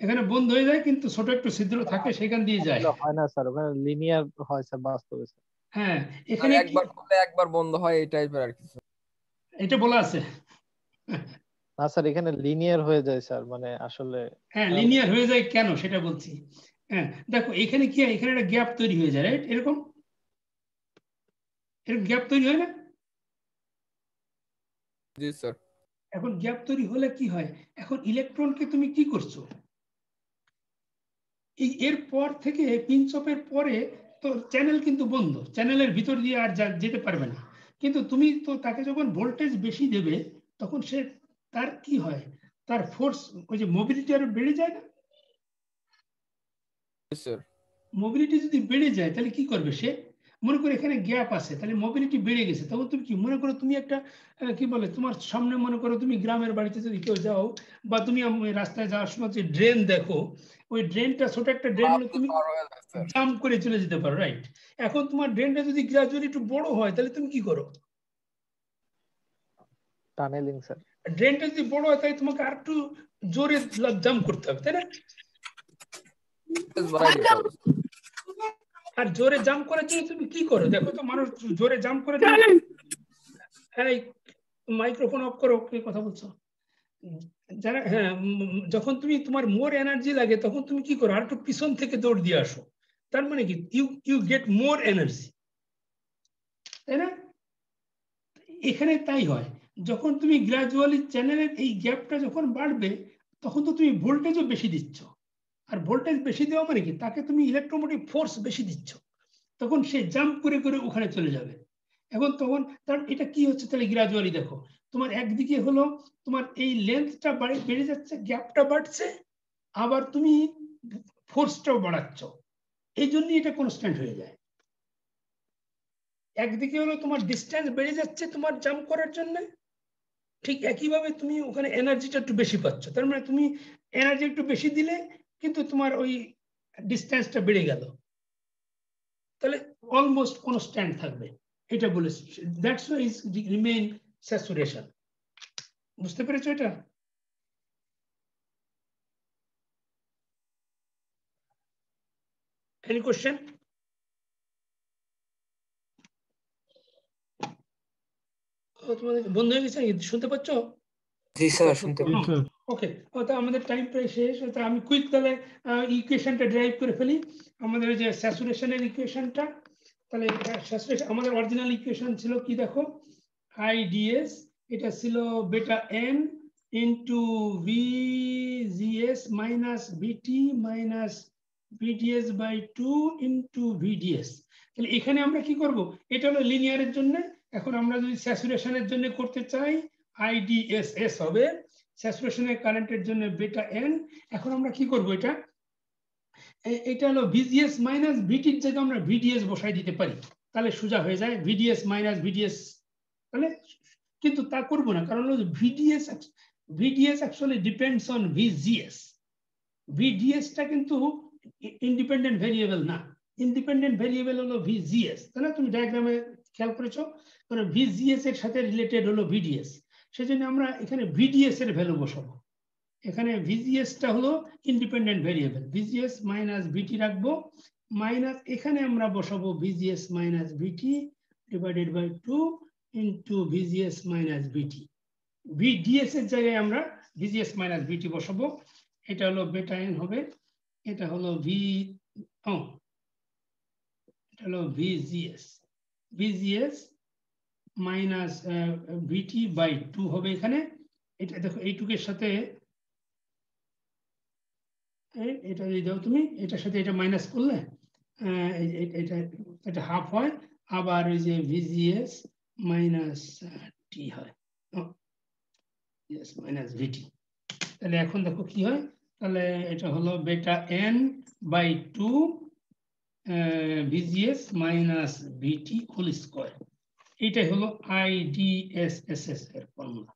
এখানে বন্ধ হয়ে যায়, কিন্তু ছোট একটু ছিদ্র থাকে, সেখান দিয়ে যায়। হয় না স্যার, ওখানে লিনিয়ার হয় স্যার বাস্তবে। হ্যাঁ, এখানে একবার বন্ধ হয় এই টাইপের আর কি। এটা বলা আছে না স্যার, এখানে লিনিয়ার হয়ে যায় স্যার, মানে আসলে। হ্যাঁ, লিনিয়ার হয়ে যায় কেন সেটা বলছি। হ্যাঁ দেখো এখানে কি হয়, এখানে একটা গ্যাপ তৈরি হয়ে যায়, রাইট? এরকম গ্যাপ তৈরি হয় না? জি স্যার। এখন গ্যাপ তৈরি হলে কি হয়, এখন ইলেকট্রনকে তুমি কি করছো, এই এর পর থেকে পিঞ্চ অফের পরে তো চ্যানেল কিন্তু বন্ধ, চ্যানেলের ভিতর দিয়ে আর যেতে পারবে না। কিন্তু তুমি তো তাকে যখন ভোল্টেজ বেশি দেবে তখন সে তার কি হয়, তার ফোর্স ওই যে মোবিলিটি আরো বেড়ে যায় না? স্যার মোবিলিটি যদি বেড়ে যায় তাহলে কি করবে সে, মনে করো এখানে গ্যাপ আছে, তাহলে মোবিলিটি বেড়ে গেছে, তখন তুমি কি মনে করো, তুমি একটা কি বলে তোমার সামনে মনে করো তুমি গ্রামের বাড়িতে যদি কেউ যাও বা তুমি রাস্তায় যাওয়ার সময় যে ড্রেন দেখো, ওই ড্রেনটা ছোট একটা ড্রেন হলে তুমি জাম্প করে চলে যেতে পারো, রাইট? এখন তোমার ড্রেনটা যদি গ্রাজুয়ালি একটু বড় হয় তাহলে তুমি কি করো, টানেলিং স্যার। ড্রেনটা যদি বড় হয় তাহলে তোমাকে আর একটু জোরে জাম্প করতে হবে, তাই না? আর জোরে জাম্প করার জন্য তুমি কি করো, দেখো তো মানুষ জোরে জাম্প করে এই মাইক্রোফোন অফ করো, কি কথা বলছো যারা, হ্যাঁ যখন তুমি তোমার মোর এনার্জি লাগে তখন তুমি কি করো, আর একটু পিছন থেকে দৌড় দিয়ে আসো, তার মানে কি ইউ গেট মোর এনার্জি, তাই না? এখানে তাই হয়, যখন তুমি গ্রাজুয়ালি চ্যানেলের এই গ্যাপটা যখন বাড়বে তখন তো তুমি ভোল্টেজও বেশি দিচ্ছ, আর ভোল্টেজ বেশি দেওয়া মানে কি, তাকে তুমি ইলেকট্রোমোটিভ ফোর্স বেশি দিচ্ছ, তখন সে জাম্প করে করে ওখানে চলে যাবে। এখন তখন তার এটা কি হচ্ছে, তাহলে গ্রাজুয়ালি দেখো তোমার একদিকে হলো তোমার এই লেন্থটা বেড়ে যাচ্ছে, গ্যাপটা বাড়ছে, আবার তুমি ফোর্সটাও বাড়াচ্ছ, এই জন্যই এটা কনস্ট্যান্ট হয়ে যায়। একদিকে হলো তোমার ডিস্টেন্স বেড়ে যাচ্ছে তোমার জাম্প করার জন্য, ঠিক একইভাবে তুমি ওখানে এনার্জিটা একটু বেশি পাচ্ছ, তার মানে তুমি এনার্জি একটু বেশি দিলে কিন্তু তোমার ওই ডিস্টেন্সটা বেড়ে গেল, তাহলে অলমোস্ট কনস্ট্যান্ট থাকবে, এটা বলেছি। That's why is remain saturation. বুঝতে পেরেছো এটা? Any question? তোমাদের বন্ধ হয়ে গেছে, শুনতে পাচ্ছ? জি স্যার শুনতে পাচ্ছি। ওকে, আমাদের টাইম প্রায় শেষ, আমি কুইক তাহলে ইকুয়েশনটা ড্রাইভ করে ফেলি। আমাদের যে স্যাচুরেশনের ইকুয়েশনটা, তাহলে স্যাচুরেশন আমাদের অরিজিনাল ইকুয়েশন ছিল কি দেখো, আইডিএস, এটা ছিল beta N into VGS minus VT minus VDS by 2 into VDS. তাহলে এখানে আমরা কি করব, এটা হলো লিনিয়ারের জন্য, এখন আমরা যদি স্যাচুরেশনের জন্য করতে চাই আইডিএসএস হবে স্যাচুরেশনের কারেন্টের জন্য বেটা এন। এখন আমরা কি করব, এটা হলো ভিজিএস মাইনাস ভিটির জায়গায় আমরা ভিডিএস বসাই দিতে পারি, তাহলে সোজা হয়ে যায় ভিডিএস মাইনাস ভিডিএস। তাহলে কিন্তু তা করব না, কারণ হলো VDS actually depends on VGS, ভিডিএসটা কিন্তু ইন্ডিপেন্ডেন্ট ভেরিয়েবল না, ইন্ডিপেন্ডেন্ট ভেরিয়েবল হলো ভিজিএস, তাই না? তুমি ডায়াগ্রামে খেয়াল করেছো, মানে ভিজিএস এর সাথে রিলেটেড হলো ভিডিএস, সেজন্য আমরা এখানে ভিডিএস এর ভ্যালু বসাবো। এখানে ভিজিএসটা হলো independent variable, VGS minus VT রাখবো, মাইনাস এখানে আমরা বসাবো VGS minus VT divided by 2 into VGS minus VT. VDS এর জায়গায় আমরা ভিজিএস মাইনাস ভিটি বসাবো, এটা হলো বেটা এন হবে, এটা হলো এটা হলো ভিজিএস মাইনাস ভিটি বাই 2 হবে এখানে। এটা দেখো এইটুকের সাথে এটা যদি দাও তুমি, এটার সাথে এটা মাইনাস করলে এটা হাফ হয়, আবার ওই যে ভিজিএস মাইনাস টি হয়, মাইনাস ভিটি। তাহলে এখন দেখো কি হয়, তাহলে এটা হলো beta N by 2 VGS minus VT whole square, এইটাই হলো আইডিএসএসএস এর ফর্মুলা।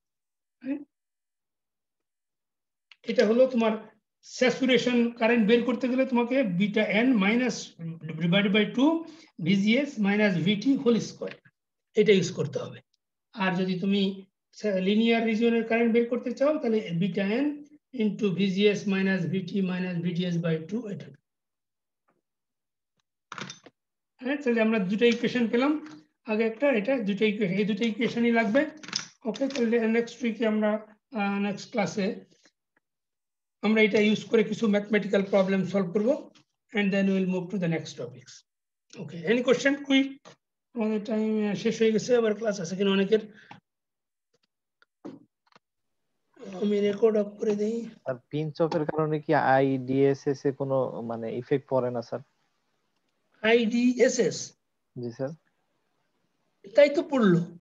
এটা হলো তোমার স্যাচুরেশন কারেন্ট বের করতে গেলে তোমাকে beta N minus divided by 2 VGS minus VT whole square, এটা ইউজ করতে হবে। আর যদি তুমি লিনিয়ার রিজিয়নের কারেন্ট বের করতে চাও তাহলে beta n into VGS minus VT minus VDS by 2, এটা। হ্যাঁ, তাহলে আমরা দুটো ইকুয়েশন পেলাম, আগে একটা, এটা দুটো ইকুয়েশন, এই দুটো ইকুয়েশনই লাগবে। ওকে, তাহলে নেক্সট উইকে আমরা নেক্সট ক্লাসে আমরা এটা ইউজ করে কিছু ম্যাথমেটিক্যাল প্রবলেম সলভ করব। and then we'll move to the next topics. Okay, any question? Quick. আমাদের টাইম শেষ হয়ে গেছে, আবার ক্লাস আছে কিনা অনেকের। আমি রেকর্ড অফ করে দেই। আর পিঞ্চ অফের কারণে কি আইডিএসএস এ কোনো মানে ইফেক্ট পড়ে না স্যার? আইডিএসএস, জি স্যার। তাই তো পড়লো।